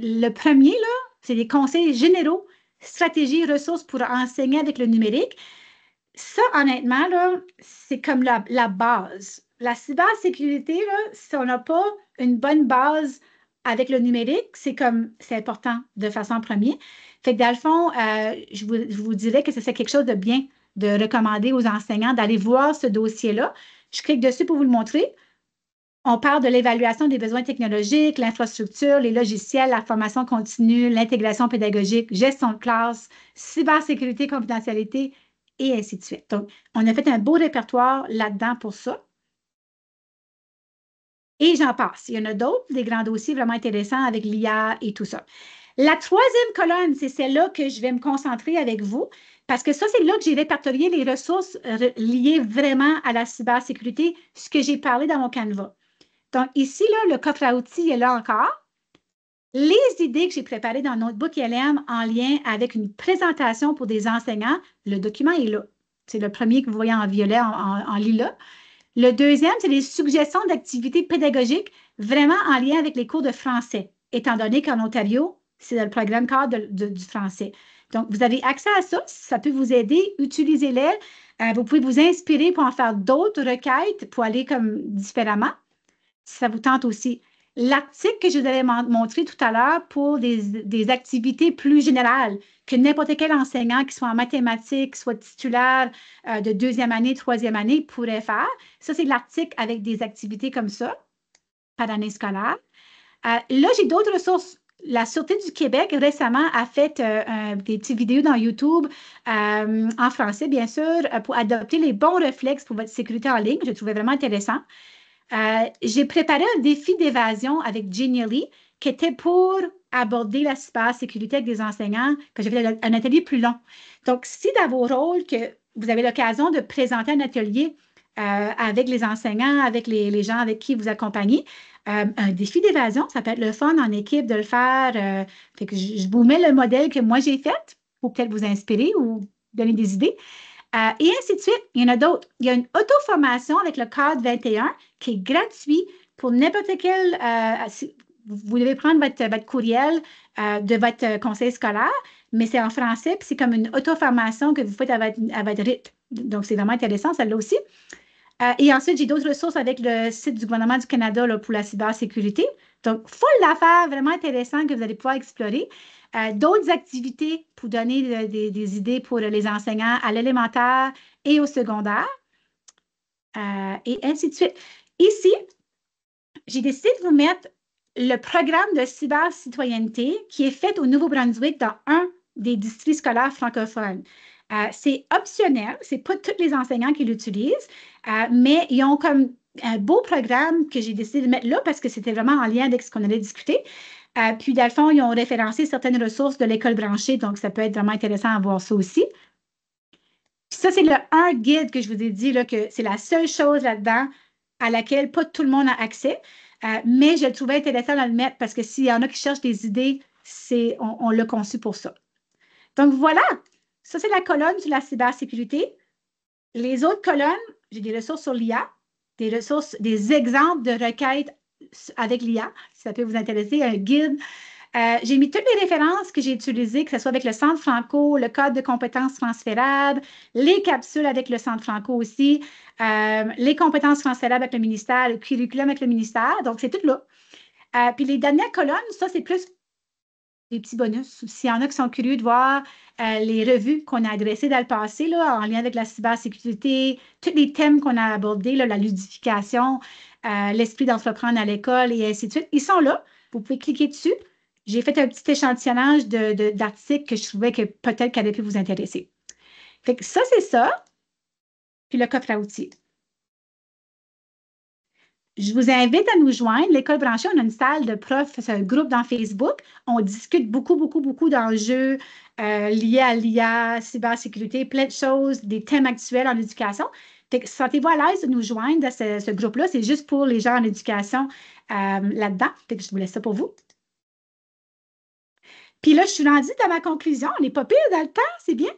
Speaker 2: Le premier, là, c'est des conseils généraux, stratégies, ressources pour enseigner avec le numérique. Ça, honnêtement, là, c'est comme la base. La cybersécurité, là, si on n'a pas une bonne base avec le numérique, c'est important de façon première. Fait que dans le fond, je vous dirais que c'est quelque chose de bien de recommander aux enseignants d'aller voir ce dossier-là. Je clique dessus pour vous le montrer. On parle de l'évaluation des besoins technologiques, l'infrastructure, les logiciels, la formation continue, l'intégration pédagogique, gestion de classe, cybersécurité, confidentialité, et ainsi de suite. Donc, on a fait un beau répertoire là-dedans pour ça. Et j'en passe. Il y en a d'autres, des grands dossiers vraiment intéressants avec l'IA et tout ça. La troisième colonne, c'est celle-là que je vais me concentrer avec vous, parce que ça, c'est là que j'ai répertorié les ressources liées vraiment à la cybersécurité, ce que j'ai parlé dans mon Canva. Donc, ici, là, le coffre à outils est là encore. Les idées que j'ai préparées dans Notebook LM en lien avec une présentation pour des enseignants, le document est là. C'est le premier que vous voyez en violet, en lilas. Le deuxième, c'est les suggestions d'activités pédagogiques vraiment en lien avec les cours de français, étant donné qu'en Ontario, c'est dans le programme cadre du français. Donc, vous avez accès à ça, ça peut vous aider, utilisez-les. Vous pouvez vous inspirer pour en faire d'autres requêtes pour aller comme différemment, si ça vous tente aussi. L'article que je vous avais montré tout à l'heure pour des activités plus générales, que n'importe quel enseignant, qui soit en mathématiques, soit titulaire de deuxième année, troisième année, pourrait faire. Ça, c'est l'article avec des activités comme ça, par année scolaire. Là, j'ai d'autres ressources. La Sûreté du Québec, récemment, a fait des petites vidéos dans YouTube, en français, bien sûr, pour adopter les bons réflexes pour votre sécurité en ligne. Je trouvais vraiment intéressant. J'ai préparé un défi d'évasion avec Genially qui était pour aborder la cybersécurité avec des enseignants, que j'avais un atelier plus long. Donc, si dans vos rôles, que vous avez l'occasion de présenter un atelier avec les enseignants, avec les gens avec qui vous accompagnez, un défi d'évasion, ça peut être le fun en équipe de le faire. Fait que je vous mets le modèle que moi j'ai fait pour peut-être vous inspirer ou donner des idées. Et ainsi de suite, il y en a d'autres. Il y a une auto-formation avec le cadre 21 qui est gratuit pour n'importe quel. Vous devez prendre votre courriel de votre conseil scolaire, mais c'est en français, puis c'est comme une auto-formation que vous faites à votre rythme. Donc, c'est vraiment intéressant, celle-là aussi. Et ensuite, j'ai d'autres ressources avec le site du gouvernement du Canada là, pour la cybersécurité. Donc, full d'affaires vraiment intéressantes que vous allez pouvoir explorer. D'autres activités pour donner des idées pour les enseignants à l'élémentaire et au secondaire, et ainsi de suite. Ici, j'ai décidé de vous mettre le programme de cybercitoyenneté qui est fait au Nouveau-Brunswick dans un des districts scolaires francophones. C'est optionnel, ce n'est pas tous les enseignants qui l'utilisent, mais ils ont comme un beau programme que j'ai décidé de mettre là parce que c'était vraiment en lien avec ce qu'on allait discuter. Puis, dans le fond, ils ont référencé certaines ressources de l'école branchée, donc ça peut être vraiment intéressant à voir ça aussi. Puis ça, c'est le un guide que je vous ai dit, là, que c'est la seule chose là-dedans à laquelle pas tout le monde a accès, mais je le trouvais intéressant de le mettre parce que s'il y en a qui cherchent des idées, on l'a conçu pour ça. Donc, voilà, ça, c'est la colonne sur la cybersécurité. Les autres colonnes, j'ai des ressources sur l'IA, des ressources, des exemples de requêtes avec l'IA, si ça peut vous intéresser, un guide. J'ai mis toutes les références que j'ai utilisées, que ce soit avec le Centre Franco, le Code de compétences transférables, les capsules avec le Centre Franco aussi, les compétences transférables avec le ministère, le curriculum avec le ministère. Donc, c'est tout là. Puis les dernières colonnes, ça, c'est plus des petits bonus. S'il y en a qui sont curieux de voir les revues qu'on a adressées dans le passé, là, en lien avec la cybersécurité, tous les thèmes qu'on a abordés, là, la ludification, l'esprit d'entreprendre à l'école et ainsi de suite, ils sont là. Vous pouvez cliquer dessus. J'ai fait un petit échantillonnage d'articles que je trouvais que peut-être qu'elle aurait pu vous intéresser. Fait que ça, c'est ça. Puis le coffre à outils. Je vous invite à nous joindre. L'École branchée, on a une salle de profs, c'est un groupe dans Facebook. On discute beaucoup, beaucoup, beaucoup d'enjeux liés à l'IA, cybersécurité, plein de choses, des thèmes actuels en éducation. Sentez-vous à l'aise de nous joindre à ce groupe-là. C'est juste pour les gens en éducation là-dedans. Je vous laisse ça pour vous. Puis là, je suis rendue dans ma conclusion. On n'est pas pire dans le temps, c'est bien.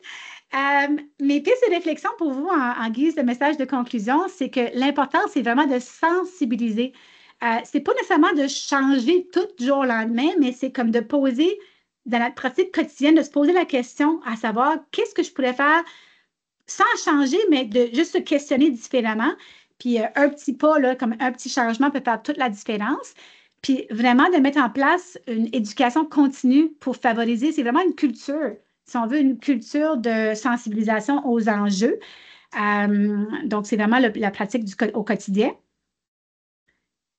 Speaker 2: Mes pistes de réflexion pour vous en guise de message de conclusion, c'est que l'important, c'est vraiment de sensibiliser. C'est pas nécessairement de changer tout du jour au lendemain, mais c'est comme de poser, dans notre pratique quotidienne, de se poser la question à savoir qu'est-ce que je pourrais faire sans changer, mais de juste se questionner différemment. Puis un petit pas, là, comme un petit changement peut faire toute la différence. Puis vraiment de mettre en place une éducation continue pour favoriser, c'est vraiment une culture, si on veut, une culture de sensibilisation aux enjeux. Donc, c'est vraiment la pratique au quotidien.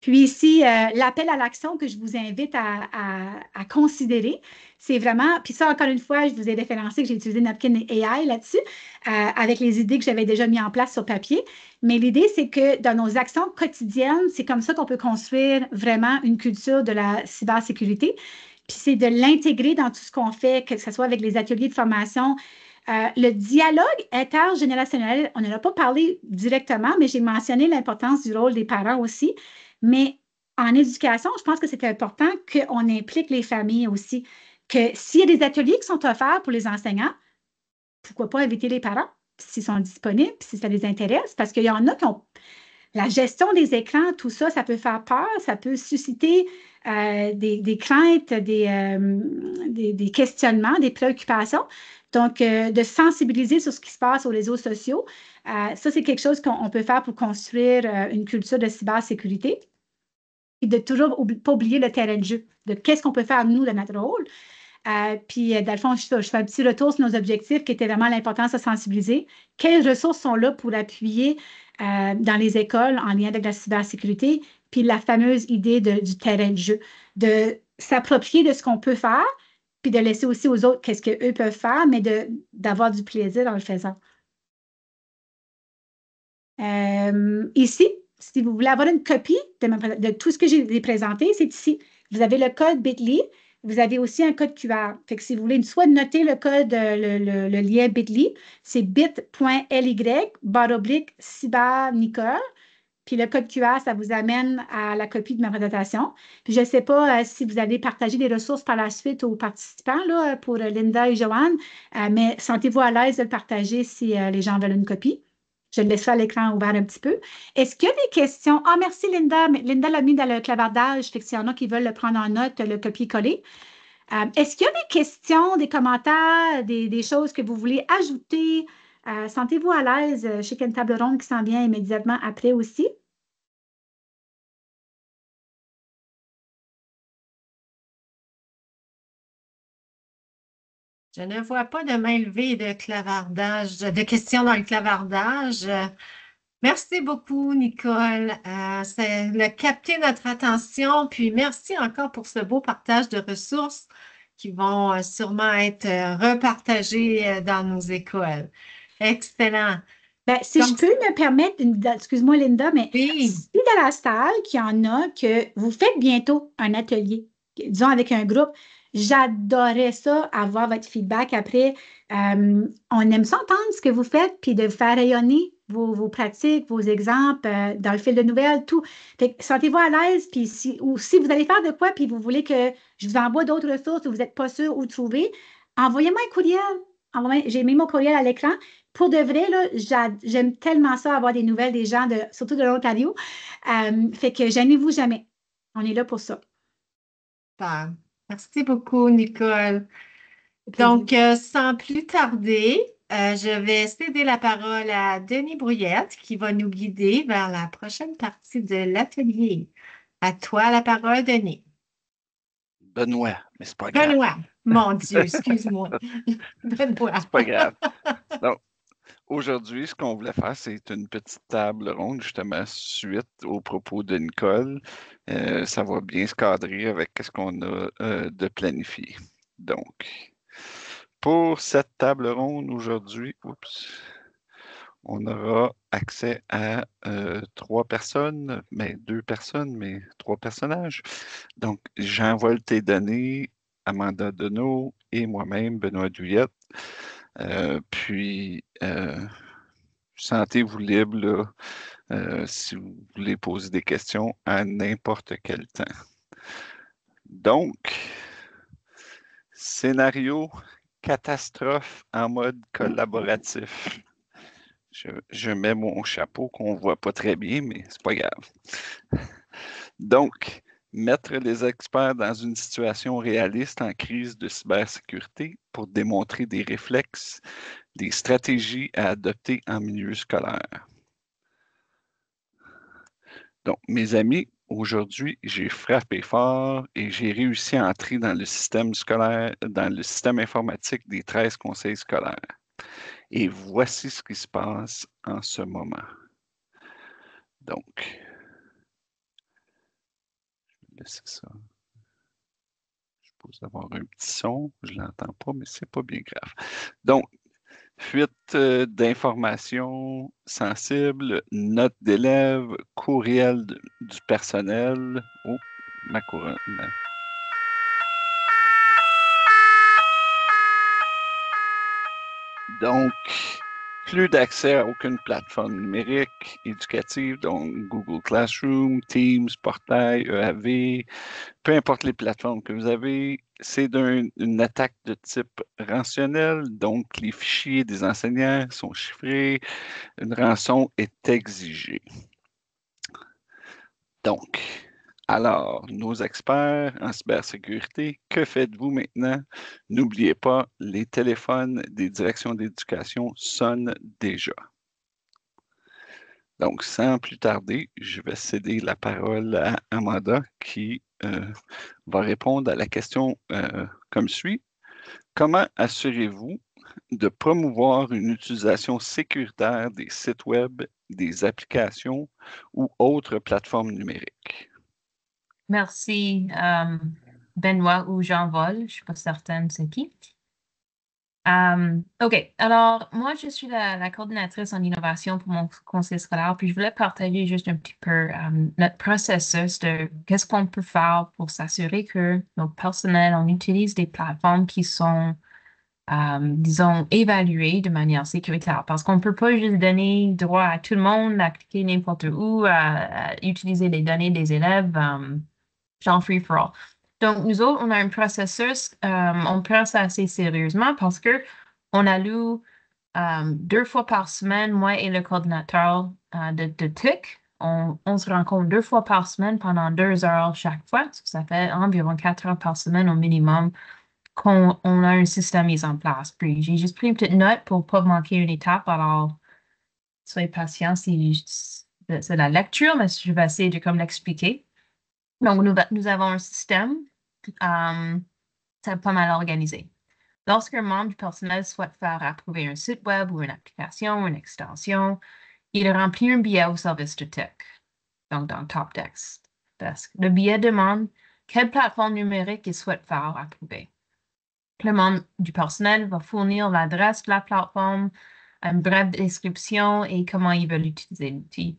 Speaker 2: Puis ici, l'appel à l'action que je vous invite à considérer, c'est vraiment, puis ça, encore une fois, je vous ai référencé que j'ai utilisé Napkin AI là-dessus, avec les idées que j'avais déjà mis en place sur papier. Mais l'idée, c'est que dans nos actions quotidiennes, c'est comme ça qu'on peut construire vraiment une culture de la cybersécurité. Puis c'est de l'intégrer dans tout ce qu'on fait, que ce soit avec les ateliers de formation. Le dialogue intergénérationnel, on n'en a pas parlé directement, mais j'ai mentionné l'importance du rôle des parents aussi. Mais en éducation, je pense que c'est important qu'on implique les familles aussi. Que s'il y a des ateliers qui sont offerts pour les enseignants, pourquoi pas inviter les parents, s'ils sont disponibles, si ça les intéresse, parce qu'il y en a qui ont la gestion des écrans, tout ça, ça peut faire peur, ça peut susciter des craintes, des questionnements, des préoccupations. Donc, de sensibiliser sur ce qui se passe aux réseaux sociaux, ça, c'est quelque chose qu'on peut faire pour construire une culture de cybersécurité et de toujours pas oublier le terrain de jeu, de qu'est-ce qu'on peut faire, nous, de notre rôle. Puis, dans le fond, je fais un petit retour sur nos objectifs qui étaient vraiment l'importance de sensibiliser. Quelles ressources sont là pour appuyer dans les écoles en lien avec la cybersécurité? Puis, la fameuse idée du terrain de jeu, de s'approprier de ce qu'on peut faire, puis de laisser aussi aux autres qu'est-ce qu'eux peuvent faire, mais d'avoir du plaisir en le faisant. Ici, si vous voulez avoir une copie de tout ce que j'ai présenté, c'est ici. Vous avez le code Bitly. Vous avez aussi un code QR. Fait que si vous voulez soit noter le code, le lien Bitly, c'est bit.ly/cybernicole. Puis le code QR, ça vous amène à la copie de ma présentation. Puis je ne sais pas si vous allez partager des ressources par la suite aux participants là, pour Linda et Joanne, mais sentez-vous à l'aise de le partager si les gens veulent une copie. Je le laisserai à l'écran ouvert un petit peu. Est-ce qu'il y a des questions? Ah, merci Linda. Linda l'a mis dans le clavardage. Fait que s'il y en a qui veulent le prendre en note, le copier-coller. Est-ce qu'il y a des questions, des commentaires, des choses que vous voulez ajouter? Sentez-vous à l'aise? Je sais qu'il y a une table ronde qui s'en vient immédiatement après aussi.
Speaker 3: Je ne vois pas de main levée et de questions dans le clavardage. Merci beaucoup, Nicole. Ça a capté notre attention. Puis merci encore pour ce beau partage de ressources qui vont sûrement être repartagées dans nos écoles. Excellent.
Speaker 2: Ben, si je peux me permettre, excuse-moi Linda, mais
Speaker 3: Oui.
Speaker 2: si dans la salle qu'il y en a que vous faites bientôt un atelier, disons avec un groupe, j'adorais ça, avoir votre feedback après. On aime ça entendre ce que vous faites, puis de faire rayonner vos pratiques, vos exemples dans le fil de nouvelles, tout. Fait que sentez-vous à l'aise, puis ou si vous allez faire de quoi, puis vous voulez que je vous envoie d'autres ressources ou vous n'êtes pas sûr où trouver, envoyez-moi un courriel. J'ai mis mon courriel à l'écran. Pour de vrai, là, j'aime tellement ça, avoir des nouvelles des gens, surtout de l'Ontario. Fait que gênez-vous jamais. On est là pour ça.
Speaker 3: Super. Merci beaucoup, Nicole. Donc, sans plus tarder, je vais céder la parole à Denis Brouillette qui va nous guider vers la prochaine partie de l'atelier. À toi la parole, Denis.
Speaker 4: Benoît, mais c'est pas grave.
Speaker 3: Benoît, mon Dieu, excuse-moi. Benoît.
Speaker 4: C'est pas grave. Donc, aujourd'hui, ce qu'on voulait faire, c'est une petite table ronde, justement, suite aux propos de Nicole. Ça va bien se cadrer avec ce qu'on a de planifié. Donc, pour cette table ronde aujourd'hui, on aura accès à 3 personnes, mais 2 personnes, mais 3 personnages. Donc, j'envole tes données, Amanda Deneau et moi-même, Benoît Douillette. Puis, sentez-vous libre là, si vous voulez poser des questions à n'importe quel temps. Donc, scénario catastrophe en mode collaboratif. Je mets mon chapeau qu'on ne voit pas très bien, mais c'est pas grave. Donc, mettre les experts dans une situation réaliste en crise de cybersécurité pour démontrer des réflexes, des stratégies à adopter en milieu scolaire. Donc, mes amis, aujourd'hui, j'ai frappé fort et j'ai réussi à entrer dans le système scolaire, dans le système informatique des 13 conseils scolaires. Et voici ce qui se passe en ce moment. Donc, je vais laisser ça. Je suppose avoir un petit son, je ne l'entends pas, mais ce n'est pas bien grave. Donc, fuite d'informations sensibles, notes d'élèves, courriel du personnel. Oh, ma couronne. Donc, plus d'accès à aucune plateforme numérique éducative, donc Google Classroom, Teams, Portail, EAV, peu importe les plateformes que vous avez, c'est une attaque de type rançonnel, donc les fichiers des enseignants sont chiffrés, une rançon est exigée. Donc, alors, nos experts en cybersécurité, que faites-vous maintenant? N'oubliez pas, les téléphones des directions d'éducation sonnent déjà. Donc, sans plus tarder, je vais céder la parole à Amanda qui va répondre à la question comme suit. Comment assurez-vous de promouvoir une utilisation sécuritaire des sites web, des applications ou autres plateformes numériques?
Speaker 5: Merci, Benoît ou Jean-Vol, je ne suis pas certaine c'est qui. OK, alors moi, je suis la coordinatrice en innovation pour mon conseil scolaire, puis je voulais partager juste un petit peu notre processus de qu'est-ce qu'on peut faire pour s'assurer que nos personnels, on utilise des plateformes qui sont, disons, évaluées de manière sécuritaire, parce qu'on ne peut pas juste donner droit à tout le monde à cliquer n'importe où, à utiliser les données des élèves, genre free for all. Donc, nous autres, on a un processus, on prend ça assez sérieusement parce que on alloue 2 fois par semaine, moi et le coordinateur de TIC, on se rencontre 2 fois par semaine pendant 2 heures chaque fois. Ça fait environ 4 heures par semaine au minimum qu'on a un système mis en place. Puis, j'ai juste pris une petite note pour ne pas manquer une étape. Alors, soyez patients si c'est la lecture, mais je vais essayer de comme l'expliquer. Donc, nous avons un système, c'est pas mal organisé. Lorsqu'un membre du personnel souhaite faire approuver un site web ou une application, une extension, il remplit un billet au service de TIC, donc dans Top Desk. Le billet demande quelle plateforme numérique il souhaite faire approuver. Le membre du personnel va fournir l'adresse de la plateforme, une brève description et comment il veut utiliser l'outil.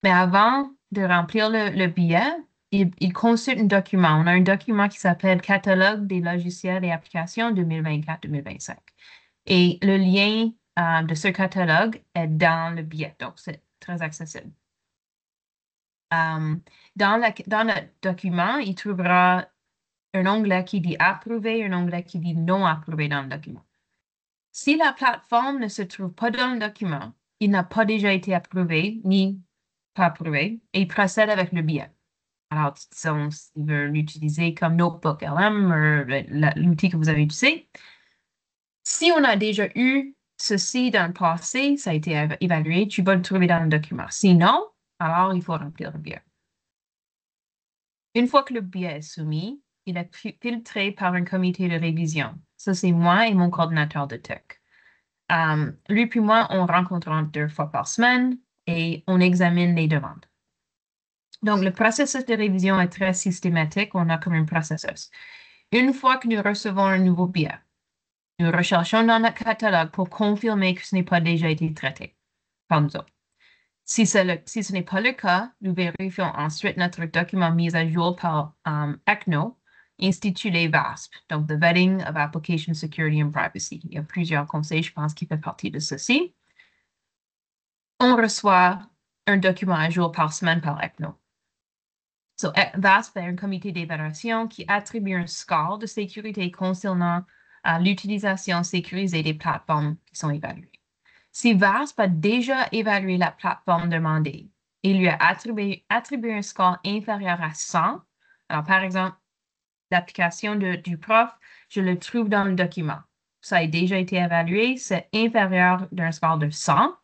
Speaker 5: Mais avant de remplir le billet, il consulte un document. On a un document qui s'appelle Catalogue des logiciels et applications 2024-2025. Et le lien de ce catalogue est dans le billet, donc c'est très accessible. Dans le document, il trouvera un onglet qui dit approuvé, un onglet qui dit non approuvé dans le document. Si la plateforme ne se trouve pas dans le document, il n'a pas déjà été approuvé ni pas approuvé et il procède avec le billet. Alors, disons, s'il veut l'utiliser comme Notebook LM, l'outil que vous avez utilisé. Si on a déjà eu ceci dans le passé, ça a été évalué, tu vas le trouver dans le document. Sinon, alors il faut remplir le billet. Une fois que le billet est soumis, il est filtré par un comité de révision. Ça, c'est moi et mon coordinateur de TIC. Lui puis moi, on rencontre 2 fois par semaine et on examine les demandes. Donc, le processus de révision est très systématique. On a comme un processus. Une fois que nous recevons un nouveau billet, nous recherchons dans notre catalogue pour confirmer que ce n'est pas déjà été traité par nous autres. Si ce n'est pas le cas, nous vérifions ensuite notre document mis à jour par ECNO, intitulé VASP, donc The Vetting of Application Security and Privacy. Il y a plusieurs conseils, je pense, qui font partie de ceci. On reçoit un document à jour par semaine par ECNO. So, VASP est un comité d'évaluation qui attribue un score de sécurité concernant l'utilisation sécurisée des plateformes qui sont évaluées. Si VASP a déjà évalué la plateforme demandée et lui a attribué un score inférieur à 100, alors par exemple, l'application du prof, je le trouve dans le document. Ça a déjà été évalué, c'est inférieur d'un score de 100.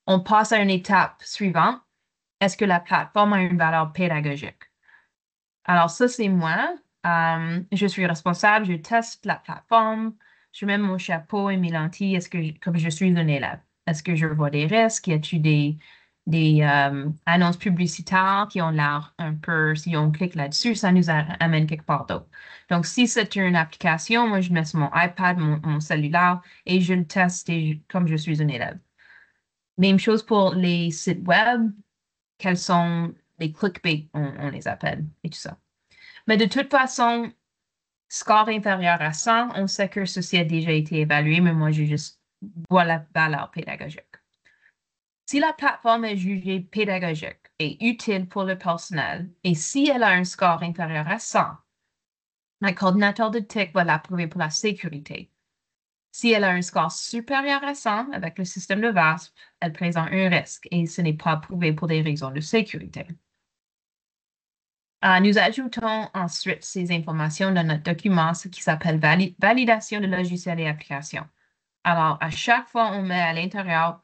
Speaker 5: On passe à une étape suivante. Est-ce que la plateforme a une valeur pédagogique? Alors, ça, c'est moi. Je suis responsable, je teste la plateforme, je mets mon chapeau et mes lentilles comme je suis un élève. Est-ce que je vois des risques? Y a-t-il des annonces publicitaires qui ont l'air un peu, si on clique là-dessus, ça nous amène quelque part d'autre. Donc, si c'est une application, moi, je mets sur mon iPad, mon cellulaire, et je le teste comme je suis un élève. Même chose pour les sites web, quels sont les clickbait, on les appelle, et tout ça. Mais de toute façon, score inférieur à 100, on sait que ceci a déjà été évalué, mais moi, j'ai juste voit la valeur pédagogique. Si la plateforme est jugée pédagogique et utile pour le personnel et si elle a un score inférieur à 100, le coordinateur de TIC va l'approuver pour la sécurité. Si elle a un score supérieur à 100 avec le système de VASP, elle présente un risque et ce n'est pas approuvé pour des raisons de sécurité. Nous ajoutons ensuite ces informations dans notre document, ce qui s'appelle validation de logiciels et applications. Alors, à chaque fois, on met à l'intérieur,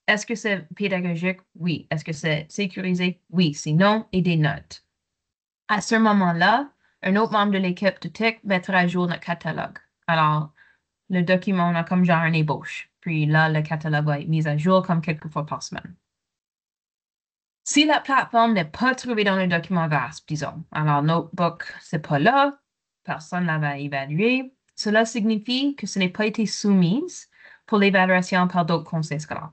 Speaker 5: est-ce que c'est pédagogique? Oui. Est-ce que c'est sécurisé? Oui. Sinon, et des notes. À ce moment-là, un autre membre de l'équipe de TIC mettra à jour notre catalogue. Alors, le document, on a comme genre une ébauche. Puis là, le catalogue va être mis à jour comme quelques fois par semaine. Si la plateforme n'est pas trouvée dans le document VASP, disons, alors Notebook, c'est pas là, personne ne l'avait évalué, cela signifie que ce n'est pas été soumis pour l'évaluation par d'autres conseils scolaires.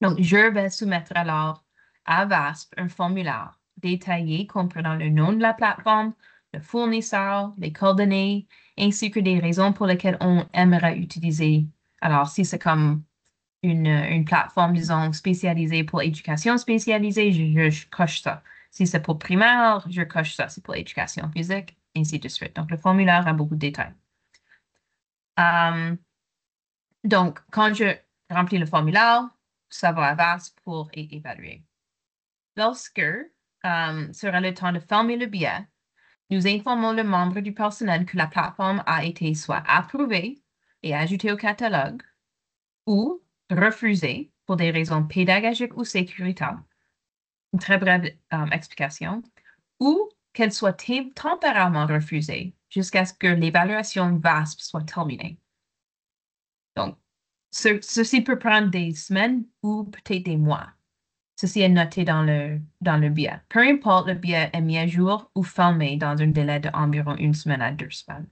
Speaker 5: Donc, je vais soumettre alors à VASP un formulaire détaillé comprenant le nom de la plateforme, le fournisseur, les coordonnées, ainsi que des raisons pour lesquelles on aimerait utiliser. Alors, si c'est comme une plateforme, disons, spécialisée pour éducation spécialisée, je coche ça. Si c'est pour primaire, je coche ça. C'est pour éducation physique, ainsi de suite. Donc, le formulaire a beaucoup de détails. Donc, quand je remplis le formulaire, ça va à VASP pour évaluer. Lorsque sera le temps de fermer le billet, nous informons le membre du personnel que la plateforme a été soit approuvée et ajoutée au catalogue ou refusée pour des raisons pédagogiques ou sécuritaires. Une très brève explication. Ou qu'elle soit temporairement refusée jusqu'à ce que l'évaluation VASP soit terminée. Donc, ceci peut prendre des semaines ou peut-être des mois. Ceci est noté dans le billet. Peu importe, le billet est mis à jour ou fermé dans un délai d'environ 1 semaine à 2 semaines.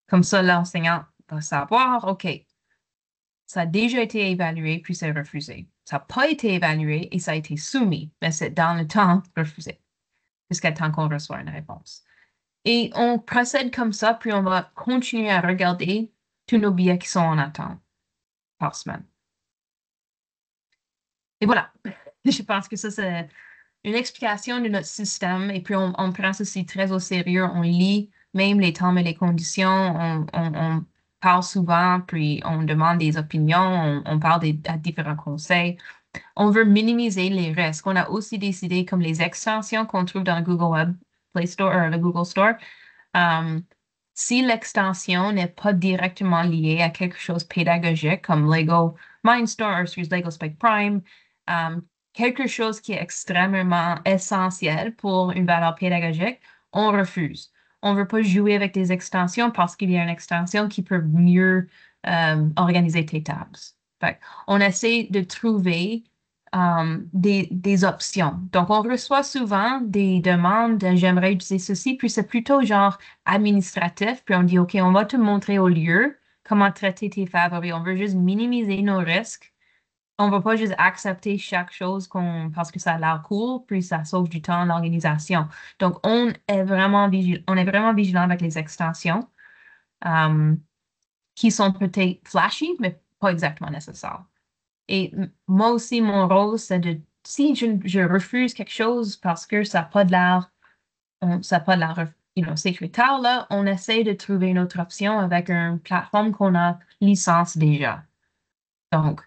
Speaker 5: Comme ça, l'enseignant va savoir, OK, ça a déjà été évalué puis c'est refusé. Ça n'a pas été évalué et ça a été soumis, mais c'est dans le temps refusé jusqu'à temps qu'on reçoit une réponse. Et on procède comme ça, puis on va continuer à regarder tous nos billets qui sont en attente par semaine. Et voilà, je pense que ça, c'est une explication de notre système. Et puis, on prend ceci très au sérieux. On lit même les termes et les conditions. On parle souvent, puis on demande des opinions. On parle à différents conseils. On veut minimiser les risques. On a aussi décidé, comme les extensions qu'on trouve dans le Google Web Play Store ou le Google Store, si l'extension n'est pas directement liée à quelque chose de pédagogique comme Lego Mindstorm ou Lego Spike Prime, quelque chose qui est extrêmement essentiel pour une valeur pédagogique, on refuse. On ne veut pas jouer avec des extensions parce qu'il y a une extension qui peut mieux organiser tes tabs. Fait, on essaie de trouver des options. Donc, on reçoit souvent des demandes, j'aimerais utiliser ceci, puis c'est plutôt genre administratif, puis on dit, OK, on va te montrer au lieu comment traiter tes favoris. On veut juste minimiser nos risques. On ne va pas juste accepter chaque chose parce que ça a l'air cool, puis ça sauve du temps, l'organisation. Donc, on est vraiment vigilant avec les extensions qui sont peut-être flashy, mais pas exactement nécessaires. Et moi aussi, mon rôle, c'est si je refuse quelque chose parce que ça n'a pas de l'air, sécuritaire, là, on essaie de trouver une autre option avec une plateforme qu'on a licence déjà. Donc,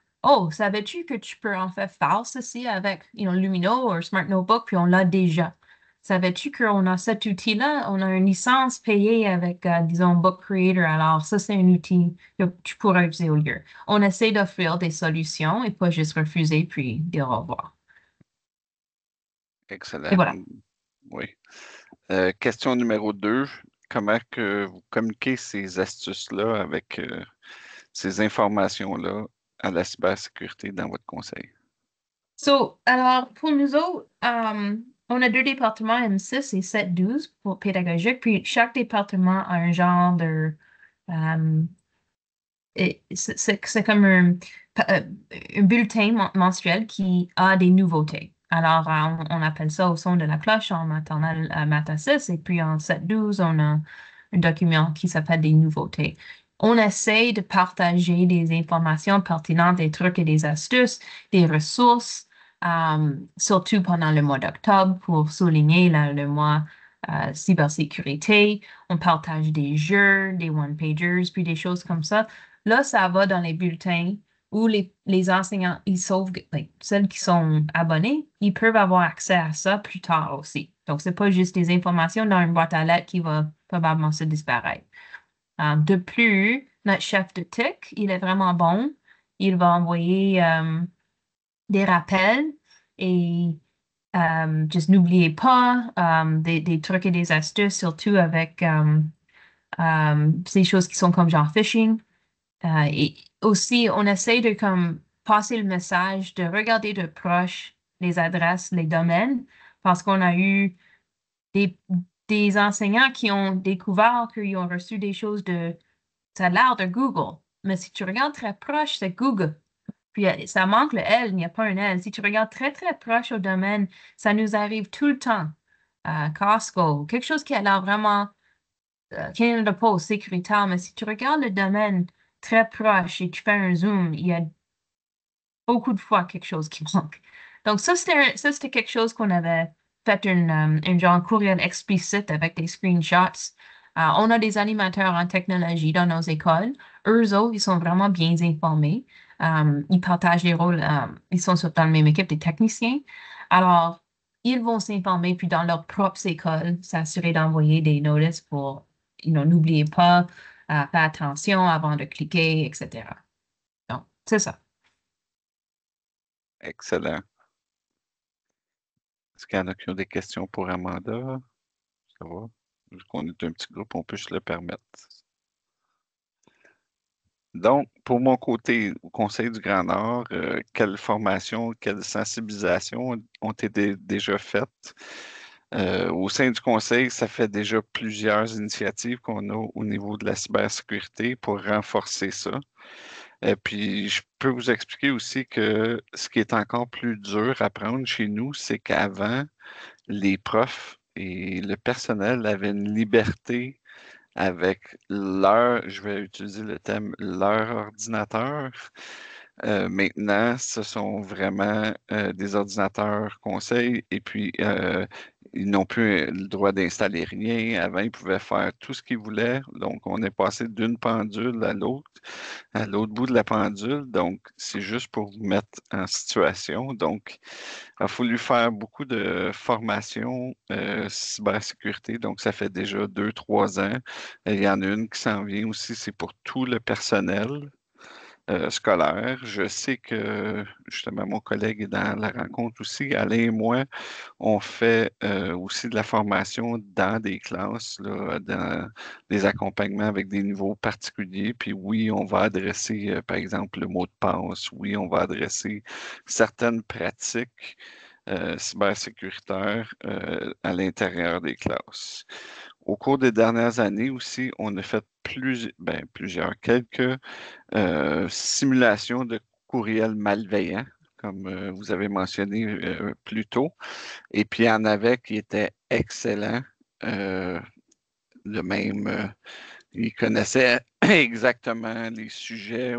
Speaker 5: savais-tu que tu peux en fait faire ceci avec, Lumino ou Smart Notebook, puis on l'a déjà. Savais-tu qu'on a cet outil-là? On a une licence payée avec, disons, Book Creator. Alors, ça, c'est un outil que tu pourras utiliser au lieu. On essaie d'offrir des solutions et pas juste refuser puis dire au revoir.
Speaker 4: Excellent.
Speaker 5: Et voilà.
Speaker 4: Oui. Question numéro 2. Comment que vous communiquez ces astuces-là avec ces informations-là à la cybersécurité dans votre conseil?
Speaker 5: Alors, pour nous autres, on a 2 départements, M6 et 7-12 pour pédagogique, puis chaque département a un genre de... c'est comme un bulletin mensuel qui a des nouveautés. Alors, on appelle ça au son de la cloche en maternelle Math 6, et puis en 7-12, on a un document qui s'appelle des nouveautés. On essaie de partager des informations pertinentes, des trucs et des astuces, des ressources, surtout pendant le mois d'octobre pour souligner le mois cybersécurité. On partage des jeux, des one-pagers, puis des choses comme ça. Là, ça va dans les bulletins où les enseignants, celles qui sont abonnés, ils peuvent avoir accès à ça plus tard aussi. Donc, c'est pas juste des informations dans une boîte à lettres qui va probablement se disparaître. De plus, notre chef de TIC, il est vraiment bon. Il va envoyer des rappels et juste n'oubliez pas des trucs et des astuces, surtout avec ces choses qui sont comme genre phishing. Et aussi, on essaie de comme passer le message, de regarder de proche les adresses, les domaines, parce qu'on a eu des, des enseignants qui ont découvert qu'ils ont reçu des choses ça a l'air de Google. Mais si tu regardes très proche, c'est Google. Puis ça manque le L, il n'y a pas un L. Si tu regardes très, très proche au domaine, ça nous arrive tout le temps. Costco, quelque chose qui a l'air vraiment Canada Post, sécuritaire. Mais si tu regardes le domaine très proche et tu fais un zoom, il y a beaucoup de fois quelque chose qui manque. Donc ça, c'était quelque chose qu'on avait fait un genre courriel explicite avec des screenshots. On a des animateurs en technologie dans nos écoles. Eux autres, ils sont vraiment bien informés. Ils partagent les rôles. Ils sont dans la même équipe des techniciens. Alors, ils vont s'informer, puis dans leurs propres écoles, s'assurer d'envoyer des notices pour, n'oubliez pas, faire attention avant de cliquer, etc. Donc, c'est ça.
Speaker 4: Excellent. Est-ce qu'il y en a qui ont des questions pour Amanda? Ça va? Vu qu'on est un petit groupe, on peut se le permettre. Donc, pour mon côté, au Conseil du Grand Nord, quelles formations, quelles sensibilisations ont été déjà faites? Au sein du Conseil, ça fait déjà plusieurs initiatives qu'on a au niveau de la cybersécurité pour renforcer ça. Puis, je peux vous expliquer aussi que ce qui est encore plus dur à prendre chez nous, c'est qu'avant, les profs et le personnel avaient une liberté avec je vais utiliser le thème, leur ordinateur. Maintenant, ce sont vraiment des ordinateurs conseils et puis ils n'ont plus le droit d'installer rien. Avant, ils pouvaient faire tout ce qu'ils voulaient. Donc, on est passé d'une pendule à l'autre bout de la pendule. Donc, c'est juste pour vous mettre en situation. Donc, il a fallu faire beaucoup de formation cybersécurité. Donc, ça fait déjà 2, 3 ans. Il y en a une qui s'en vient aussi, c'est pour tout le personnel scolaire. Je sais que justement mon collègue est dans la rencontre aussi. Alain et moi, on fait aussi de la formation dans des classes, là, dans des accompagnements avec des niveaux particuliers. Puis oui, on va adresser, par exemple, le mot de passe. Oui, on va adresser certaines pratiques cybersécuritaires à l'intérieur des classes. Au cours des dernières années aussi, on a fait quelques simulations de courriels malveillants, comme vous avez mentionné plus tôt. Et puis, il y en avait qui étaient excellents. Ils connaissaient exactement les sujets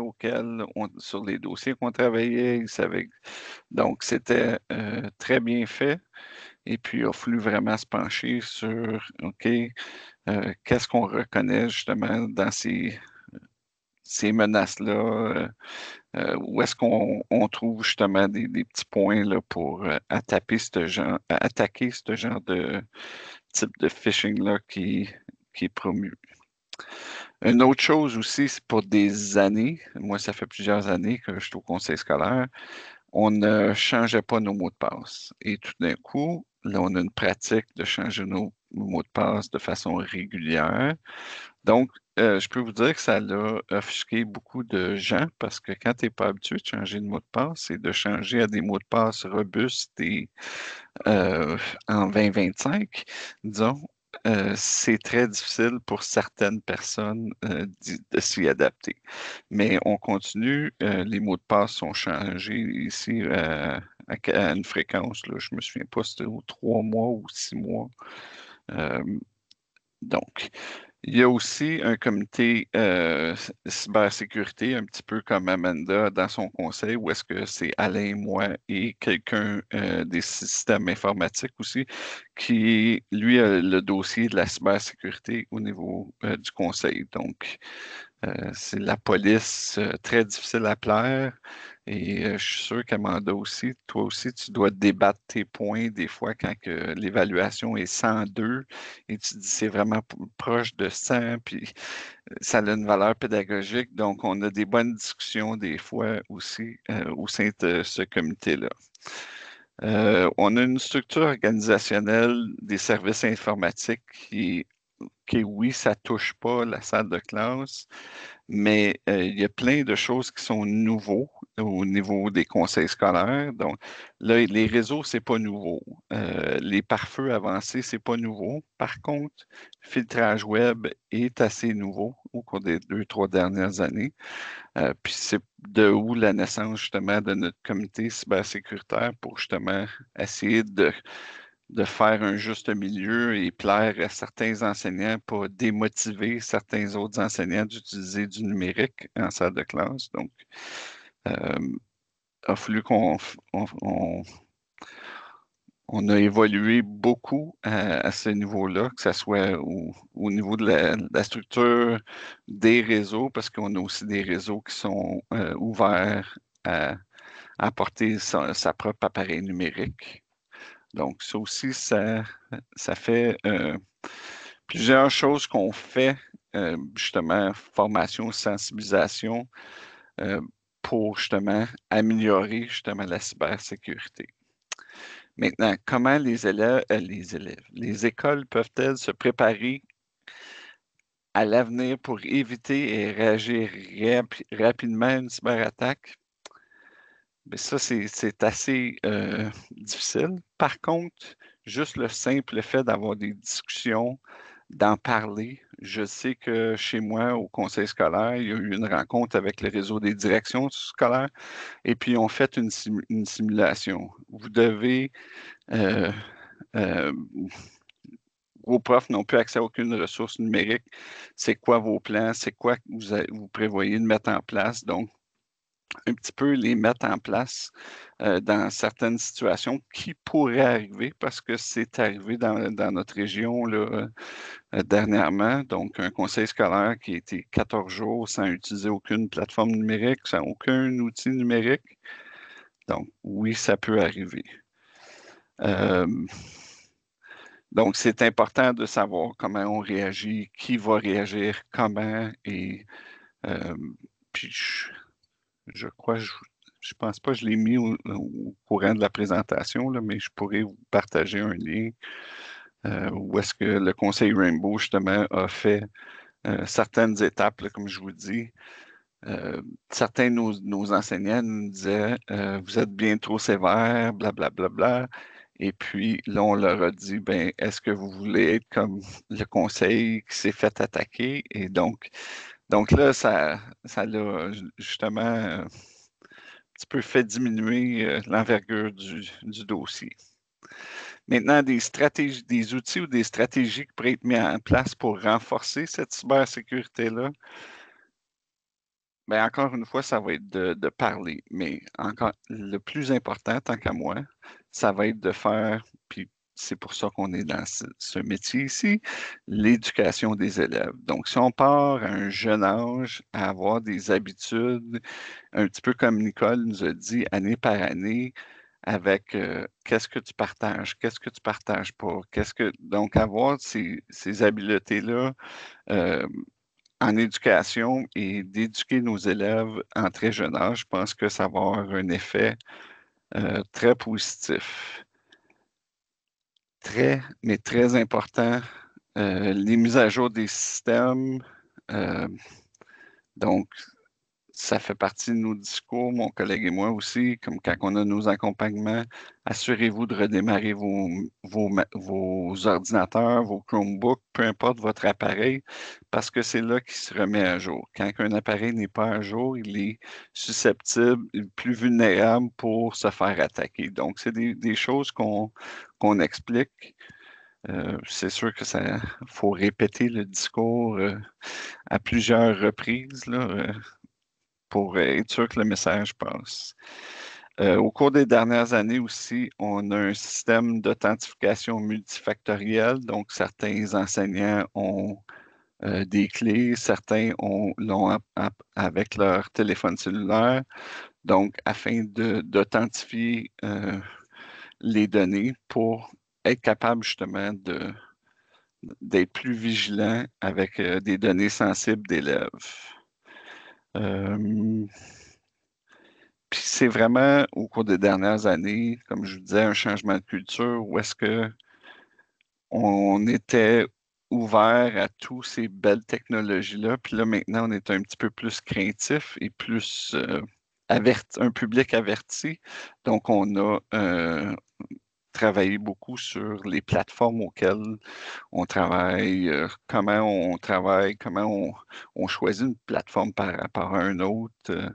Speaker 4: sur les dossiers qu'on travaillait. Ils savaient. Donc, c'était très bien fait. Et puis, il a fallu vraiment se pencher sur, OK, qu'est-ce qu'on reconnaît justement dans ces menaces-là? Où est-ce qu'on trouve justement des petits points là, pour attaquer ce genre de type de phishing-là qui est promu. Une autre chose aussi, c'est pour des années, moi ça fait plusieurs années que je suis au conseil scolaire, on ne changeait pas nos mots de passe. Et tout d'un coup, là, on a une pratique de changer nos mots de passe de façon régulière. Donc, je peux vous dire que ça a offusqué beaucoup de gens parce que quand tu n'es pas habitué de changer de mot de passe et de changer à des mots de passe robustes et en 2025, disons, c'est très difficile pour certaines personnes de s'y adapter. Mais on continue, les mots de passe sont changés ici à une fréquence, là, je ne me souviens pas, c'était aux 3 mois ou 6 mois. Donc, Il y a aussi un comité cybersécurité, un petit peu comme Amanda dans son conseil, où est-ce que c'est Alain, moi et quelqu'un des systèmes informatiques aussi, qui, lui, a le dossier de la cybersécurité au niveau du conseil. Donc, c'est la police très difficile à plaire. Et je suis sûr qu'Amanda aussi, toi aussi, tu dois débattre tes points des fois quand que l'évaluation est 102 et tu dis c'est vraiment proche de 100, puis ça a une valeur pédagogique. Donc, on a des bonnes discussions des fois aussi au sein de ce comité-là. On a une structure organisationnelle des services informatiques qui oui, ça ne touche pas la salle de classe, mais il y a plein de choses qui sont nouveaux au niveau des conseils scolaires. Donc, là, les réseaux, c'est pas nouveau. Les pare-feux avancés, c'est pas nouveau. Par contre, le filtrage web est assez nouveau au cours des 2, 3 dernières années. Puis c'est de où la naissance justement de notre comité cybersécuritaire pour justement essayer de faire un juste milieu et plaire à certains enseignants, pas démotiver certains autres enseignants d'utiliser du numérique en salle de classe. Donc, il a fallu on a évolué beaucoup à ce niveau-là, que ce soit au niveau de la structure des réseaux, parce qu'on a aussi des réseaux qui sont ouverts à apporter sa propre appareil numérique. Donc, ça aussi, ça fait plusieurs choses qu'on fait, justement, formation, sensibilisation, pour justement améliorer justement la cybersécurité. Maintenant, comment les écoles peuvent-elles se préparer à l'avenir pour éviter et réagir rapidement à une cyberattaque? Mais ça, c'est assez difficile. Par contre, juste le simple fait d'avoir des discussions, d'en parler. Je sais que chez moi, au conseil scolaire, il y a eu une rencontre avec le réseau des directions scolaires et puis on fait une simulation. Vous devez, vos profs n'ont plus accès à aucune ressource numérique. C'est quoi vos plans? C'est quoi que vous prévoyez de mettre en place? Donc, un petit peu les mettre en place dans certaines situations qui pourraient arriver parce que c'est arrivé dans notre région là, dernièrement. Donc, un conseil scolaire qui a été 14 jours sans utiliser aucune plateforme numérique, sans aucun outil numérique. Donc, oui, ça peut arriver. Donc, c'est important de savoir comment on réagit, qui va réagir, comment et puis je crois, je pense pas que je l'ai mis au courant de la présentation, là, mais je pourrais vous partager un lien où est-ce que le Conseil Rainbow, justement, a fait certaines étapes, là, comme je vous dis. Certains de nos enseignants nous disaient vous êtes bien trop sévère, blablabla. Bla, bla, bla. Et puis là, on leur a dit ben, est-ce que vous voulez être comme le conseil qui s'est fait attaquer? Et donc là, ça l'a justement un petit peu fait diminuer l'envergure du dossier. Maintenant, des outils ou des stratégies qui pourraient être mis en place pour renforcer cette cybersécurité-là. Bien, encore une fois, ça va être de parler, mais encore le plus important, tant qu'à moi, ça va être de faire, puis c'est pour ça qu'on est dans ce métier ici, l'éducation des élèves. Donc, si on part à un jeune âge à avoir des habitudes, un petit peu comme Nicole nous a dit, année par année, avec qu'est-ce que tu partages, qu'est-ce que tu partages pas, donc avoir ces habiletés-là en éducation et d'éduquer nos élèves en très jeune âge, je pense que ça va avoir un effet très positif. Mais très important, les mises à jour des systèmes. Donc, ça fait partie de nos discours, mon collègue et moi aussi, comme quand on a nos accompagnements, assurez-vous de redémarrer vos ordinateurs, vos Chromebooks, peu importe votre appareil, parce que c'est là qu'il se remet à jour. Quand un appareil n'est pas à jour, il est susceptible, plus vulnérable pour se faire attaquer. Donc, c'est des choses qu'on explique. C'est sûr que ça faut répéter le discours à plusieurs reprises là, pour être sûr que le message passe. Au cours des dernières années aussi, on a un système d'authentification multifactorielle. Donc, certains enseignants ont des clés, certains l'ont avec leur téléphone cellulaire. Donc, afin d'authentifier les données pour être capable justement d'être plus vigilant avec des données sensibles d'élèves. Puis c'est vraiment au cours des dernières années, comme je vous disais, un changement de culture où est-ce que on était ouvert à toutes ces belles technologies-là. Puis là, maintenant, on est un petit peu plus craintif et plus un public averti. Donc, on a travaillé beaucoup sur les plateformes auxquelles on travaille, comment on travaille, comment on choisit une plateforme par rapport à un autre.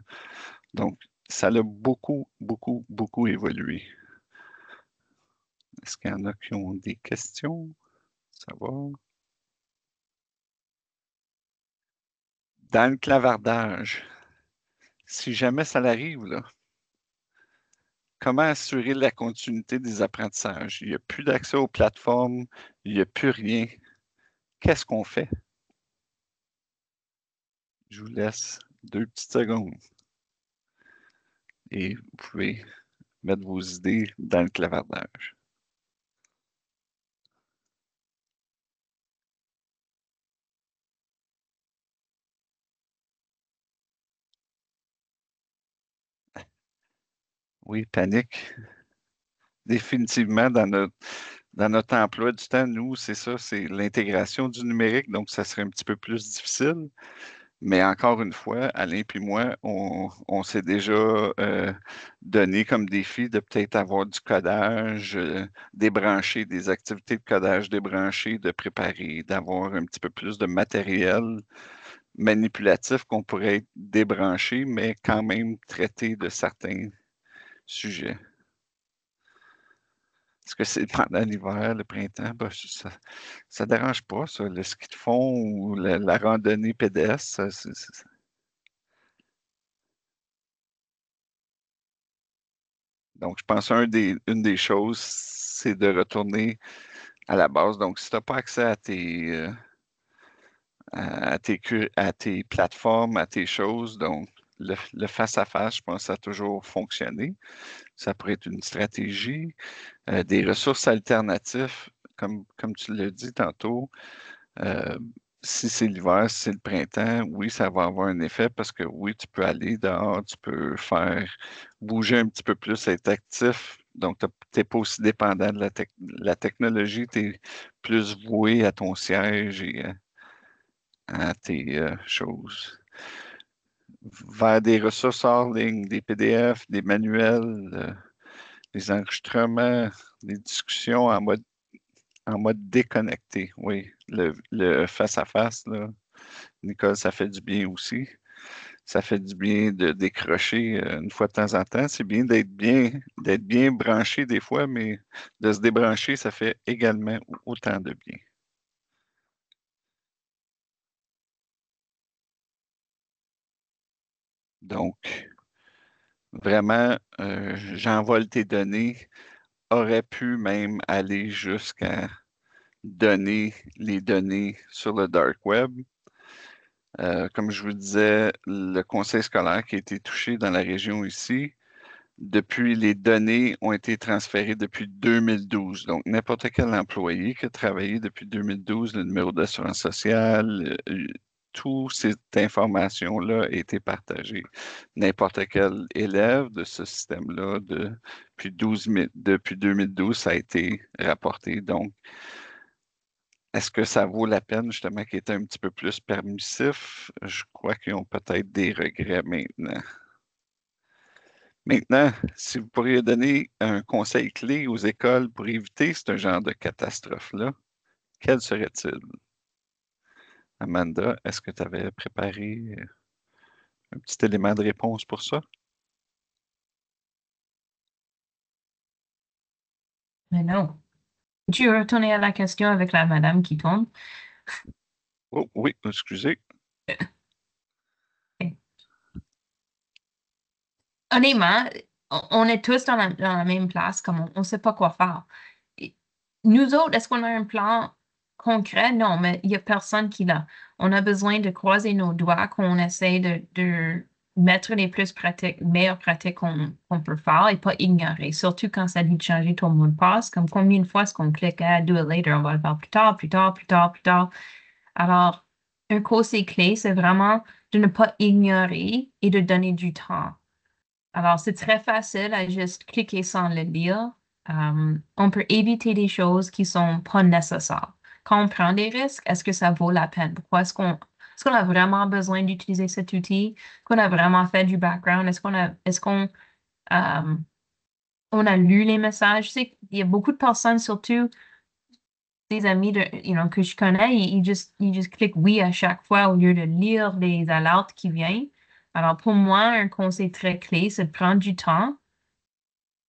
Speaker 4: Donc, ça a beaucoup, beaucoup, beaucoup évolué. Est-ce qu'il y en a qui ont des questions? Ça va? Dans le clavardage, si jamais ça l'arrive, là, comment assurer la continuité des apprentissages? Il n'y a plus d'accès aux plateformes, il n'y a plus rien. Qu'est-ce qu'on fait? Je vous laisse 2 petites secondes. Et vous pouvez mettre vos idées dans le clavardage. Oui, panique. Définitivement, dans notre emploi du temps, nous, c'est ça, c'est l'intégration du numérique, donc ça serait un petit peu plus difficile. Mais encore une fois, Alain et moi, on s'est déjà donné comme défi de peut-être avoir du codage débranché, des activités de codage débranchées, de préparer, d'avoir un petit peu plus de matériel manipulatif qu'on pourrait être débranché, mais quand même traiter de certains sujets. Est-ce que c'est pendant l'hiver, le printemps? Ben, ça ne dérange pas, ça. Le ski de fond ou la randonnée pédestre, donc, je pense une des choses, c'est de retourner à la base. Donc, si tu n'as pas accès à tes plateformes, à tes choses, donc le face-à-face, je pense que ça a toujours fonctionné. Ça pourrait être une stratégie. Des ressources alternatives, comme tu l'as dit tantôt, si c'est l'hiver, si c'est le printemps, oui, ça va avoir un effet parce que oui, tu peux aller dehors, tu peux faire bouger un petit peu plus, être actif. Donc, tu n'es pas aussi dépendant de la technologie, tu es plus voué à ton siège et à tes choses. Vers des ressources hors ligne, des PDF, des manuels, des enregistrements, des discussions en mode déconnecté, oui. Le face-à-face, là, Nicole, ça fait du bien aussi. Ça fait du bien de décrocher une fois de temps en temps. C'est bien d'être bien branché des fois, mais de se débrancher, ça fait également autant de bien. Donc, vraiment, j'envole tes données, aurait pu même aller jusqu'à donner les données sur le dark web. Comme je vous disais, le conseil scolaire qui a été touché dans la région ici, depuis les données ont été transférées depuis 2012. Donc, n'importe quel employé qui a travaillé depuis 2012, le numéro d'assurance sociale, toute cette information-là a été partagée. N'importe quel élève de ce système-là, depuis 2012, ça a été rapporté. Donc, est-ce que ça vaut la peine, justement, qu'ils étaient un petit peu plus permissifs? Je crois qu'ils ont peut-être des regrets maintenant. Maintenant, si vous pourriez donner un conseil clé aux écoles pour éviter ce genre de catastrophe-là, quel serait-il? Amanda, est-ce que tu avais préparé un petit élément de réponse pour ça?
Speaker 5: Mais non. Peux-tu retourner à la question avec la madame qui tombe?
Speaker 4: Oh, oui, excusez.
Speaker 5: Honnêtement, on est tous dans la même place, comme on ne sait pas quoi faire. Et nous autres, est-ce qu'on a un plan concret? Non, mais il n'y a personne qui l'a. On a besoin de croiser nos doigts, qu'on essaie de mettre les meilleures pratiques qu'on peut faire et pas ignorer. Surtout quand ça dit de changer ton mot de passe, comme combien de fois est-ce qu'on clique à do it later, on va le faire plus tard, plus tard, plus tard, plus tard. Alors, un conseil clé, c'est vraiment de ne pas ignorer et de donner du temps. Alors, c'est très facile à juste cliquer sans le lire. On peut éviter des choses qui sont pas nécessaires. Quand on prend des risques, est-ce que ça vaut la peine? Pourquoi est-ce qu'on a vraiment besoin d'utiliser cet outil? Est-ce qu'on a vraiment fait du background? Euh, on a lu les messages? Je sais qu'il y a beaucoup de personnes, surtout des amis que je connais, ils juste cliquent oui à chaque fois au lieu de lire les alertes qui viennent. Alors, pour moi, un conseil très clé, c'est de prendre du temps,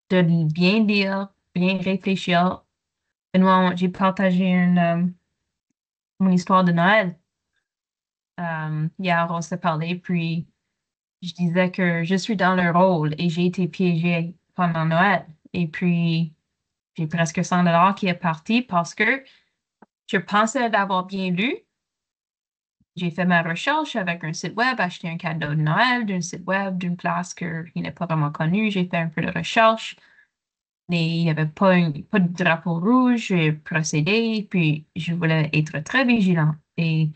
Speaker 5: de bien lire, bien réfléchir. Benoît, j'ai partagé mon histoire de Noël. Hier, on s'est parlé, puis je disais que je suis dans le rôle et j'ai été piégée pendant Noël. Et puis, j'ai presque 100 $ qui est parti parce que je pensais d'avoir bien lu. J'ai fait ma recherche avec un site web, acheté un cadeau de Noël d'un site web d'une place qui n'est pas vraiment connue. J'ai fait un peu de recherche. Et il n'y avait pas de drapeau rouge. J'ai procédé, puis je voulais être très vigilant. Et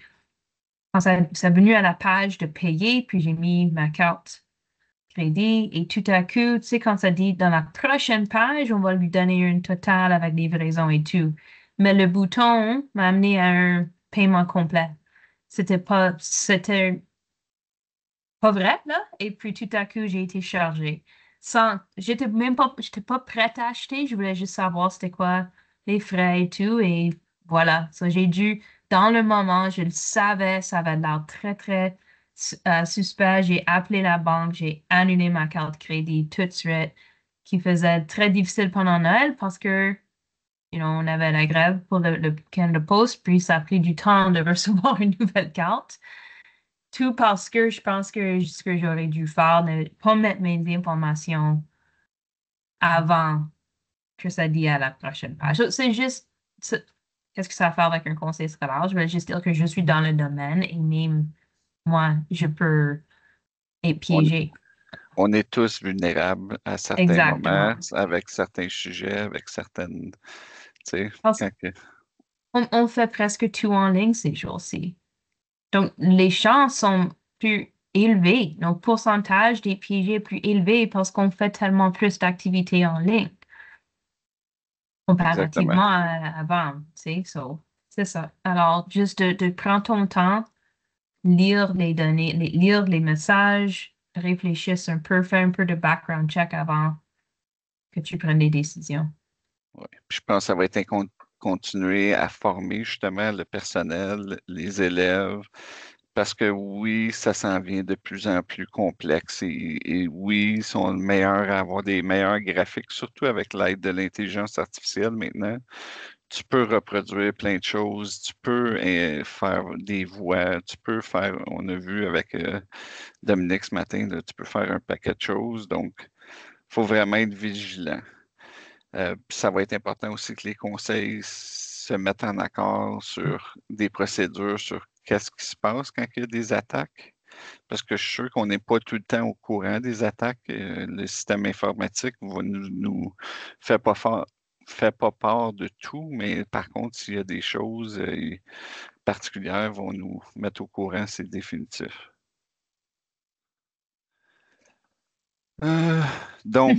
Speaker 5: quand ça est venu à la page de payer, puis j'ai mis ma carte crédit, et tout à coup, tu sais, quand ça dit dans la prochaine page, on va lui donner un total avec livraison et tout. Mais le bouton m'a amené à un paiement complet. C'était pas vrai, là. Et puis tout à coup, j'ai été chargée. J'étais pas prête à acheter. Je voulais juste savoir c'était quoi les frais et tout. Et voilà. So, j'ai dû, dans le moment, je le savais, ça avait l'air très, très suspect. J'ai appelé la banque, j'ai annulé ma carte crédit tout de suite, qui faisait très difficile pendant Noël parce que, on avait la grève pour le Canada Post, puis ça a pris du temps de recevoir une nouvelle carte. Tout parce que je pense que ce que j'aurais dû faire, ne pas mettre mes informations avant que ça dit à la prochaine page. C'est juste, qu'est-ce que ça a à faire avec un conseil scolaire? Je veux juste dire que je suis dans le domaine et même moi, je peux être
Speaker 4: On,
Speaker 5: piégée.
Speaker 4: on est tous vulnérables à certains moments,
Speaker 5: Exactement.
Speaker 4: avec certains sujets, avec certaines, tu sais,
Speaker 5: Parce qu'on fait presque tout en ligne ces jours-ci. Donc, les chances sont plus élevées. Donc, le pourcentage des piégés est plus élevé parce qu'on fait tellement plus d'activités en ligne
Speaker 4: exactement.
Speaker 5: comparativement avant, tu sais. C'est ça. Alors, juste de prendre ton temps, lire les données, lire les messages, réfléchir un peu, faire un peu de background check avant que tu prennes des décisions.
Speaker 4: Ouais. Puis je pense que ça va être continuer à former justement le personnel, les élèves, parce que oui, ça s'en vient de plus en plus complexe et oui, ils sont meilleurs à avoir des meilleurs graphiques, surtout avec l'aide de l'intelligence artificielle maintenant. Tu peux reproduire plein de choses, tu peux faire des voix, tu peux faire, on a vu avec Dominique ce matin, là, tu peux faire un paquet de choses, donc il faut vraiment être vigilant. Puis ça va être important aussi que les conseils se mettent en accord sur des procédures, sur qu'est-ce qui se passe quand il y a des attaques. Parce que je suis sûr qu'on n'est pas tout le temps au courant des attaques. Le système informatique nous fait pas part de tout, mais par contre, s'il y a des choses particulières, vont nous mettre au courant, c'est définitif. Euh, donc,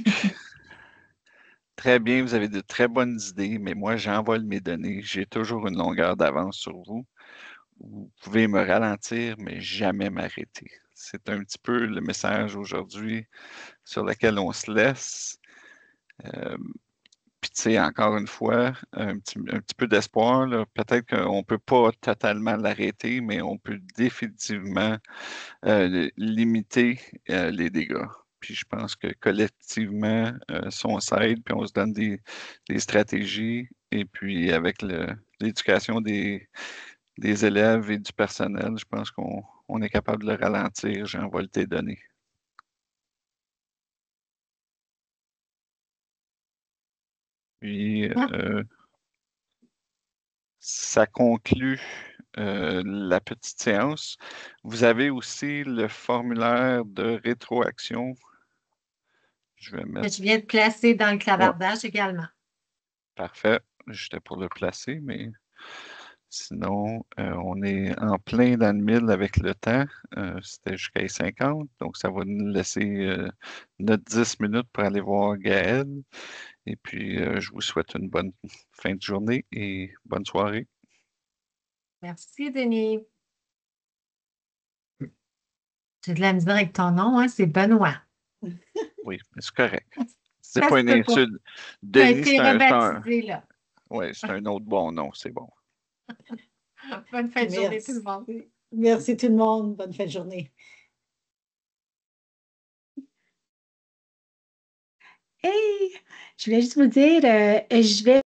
Speaker 4: très bien, vous avez de très bonnes idées, mais moi, j'envole mes données. J'ai toujours une longueur d'avance sur vous. Vous pouvez me ralentir, mais jamais m'arrêter. C'est un petit peu le message aujourd'hui sur lequel on se laisse. Puis, tu sais, encore une fois, un petit peu d'espoir, là. Peut-être qu'on ne peut pas totalement l'arrêter, mais on peut définitivement limiter les dégâts. Puis je pense que collectivement, si on s'aide, puis on se donne des stratégies, et puis avec l'éducation des élèves et du personnel, je pense qu'on est capable de le ralentir. J'envoie tes données. Puis, ça conclut la petite séance. Vous avez aussi le formulaire de rétroaction. Je vais mettre.
Speaker 3: Je viens de placer dans le
Speaker 4: Ouais,
Speaker 3: clavardage également.
Speaker 4: parfait. J'étais pour le placer, mais sinon, on est en plein dans le mille avec le temps. C'était jusqu'à 50, donc ça va nous laisser notre 10 minutes pour aller voir Gaël. Et puis, je vous souhaite une bonne fin de journée et bonne soirée.
Speaker 3: Merci, Denis. J'ai de la misère avec ton nom, hein? C'est Benoît.
Speaker 4: Oui, mais c'est correct. C'est
Speaker 3: Ça
Speaker 4: pas
Speaker 3: se
Speaker 4: une
Speaker 3: peut pas.
Speaker 4: insulte.
Speaker 3: Tu as
Speaker 4: Denis,
Speaker 3: été
Speaker 4: c'est un,
Speaker 3: rebaptisé, là.
Speaker 4: ouais, c'est un autre bon nom, c'est bon.
Speaker 3: Bonne fin de journée, tout le monde.
Speaker 1: Merci tout le monde. Bonne fin de journée.
Speaker 2: Hey, je voulais juste vous dire, je vais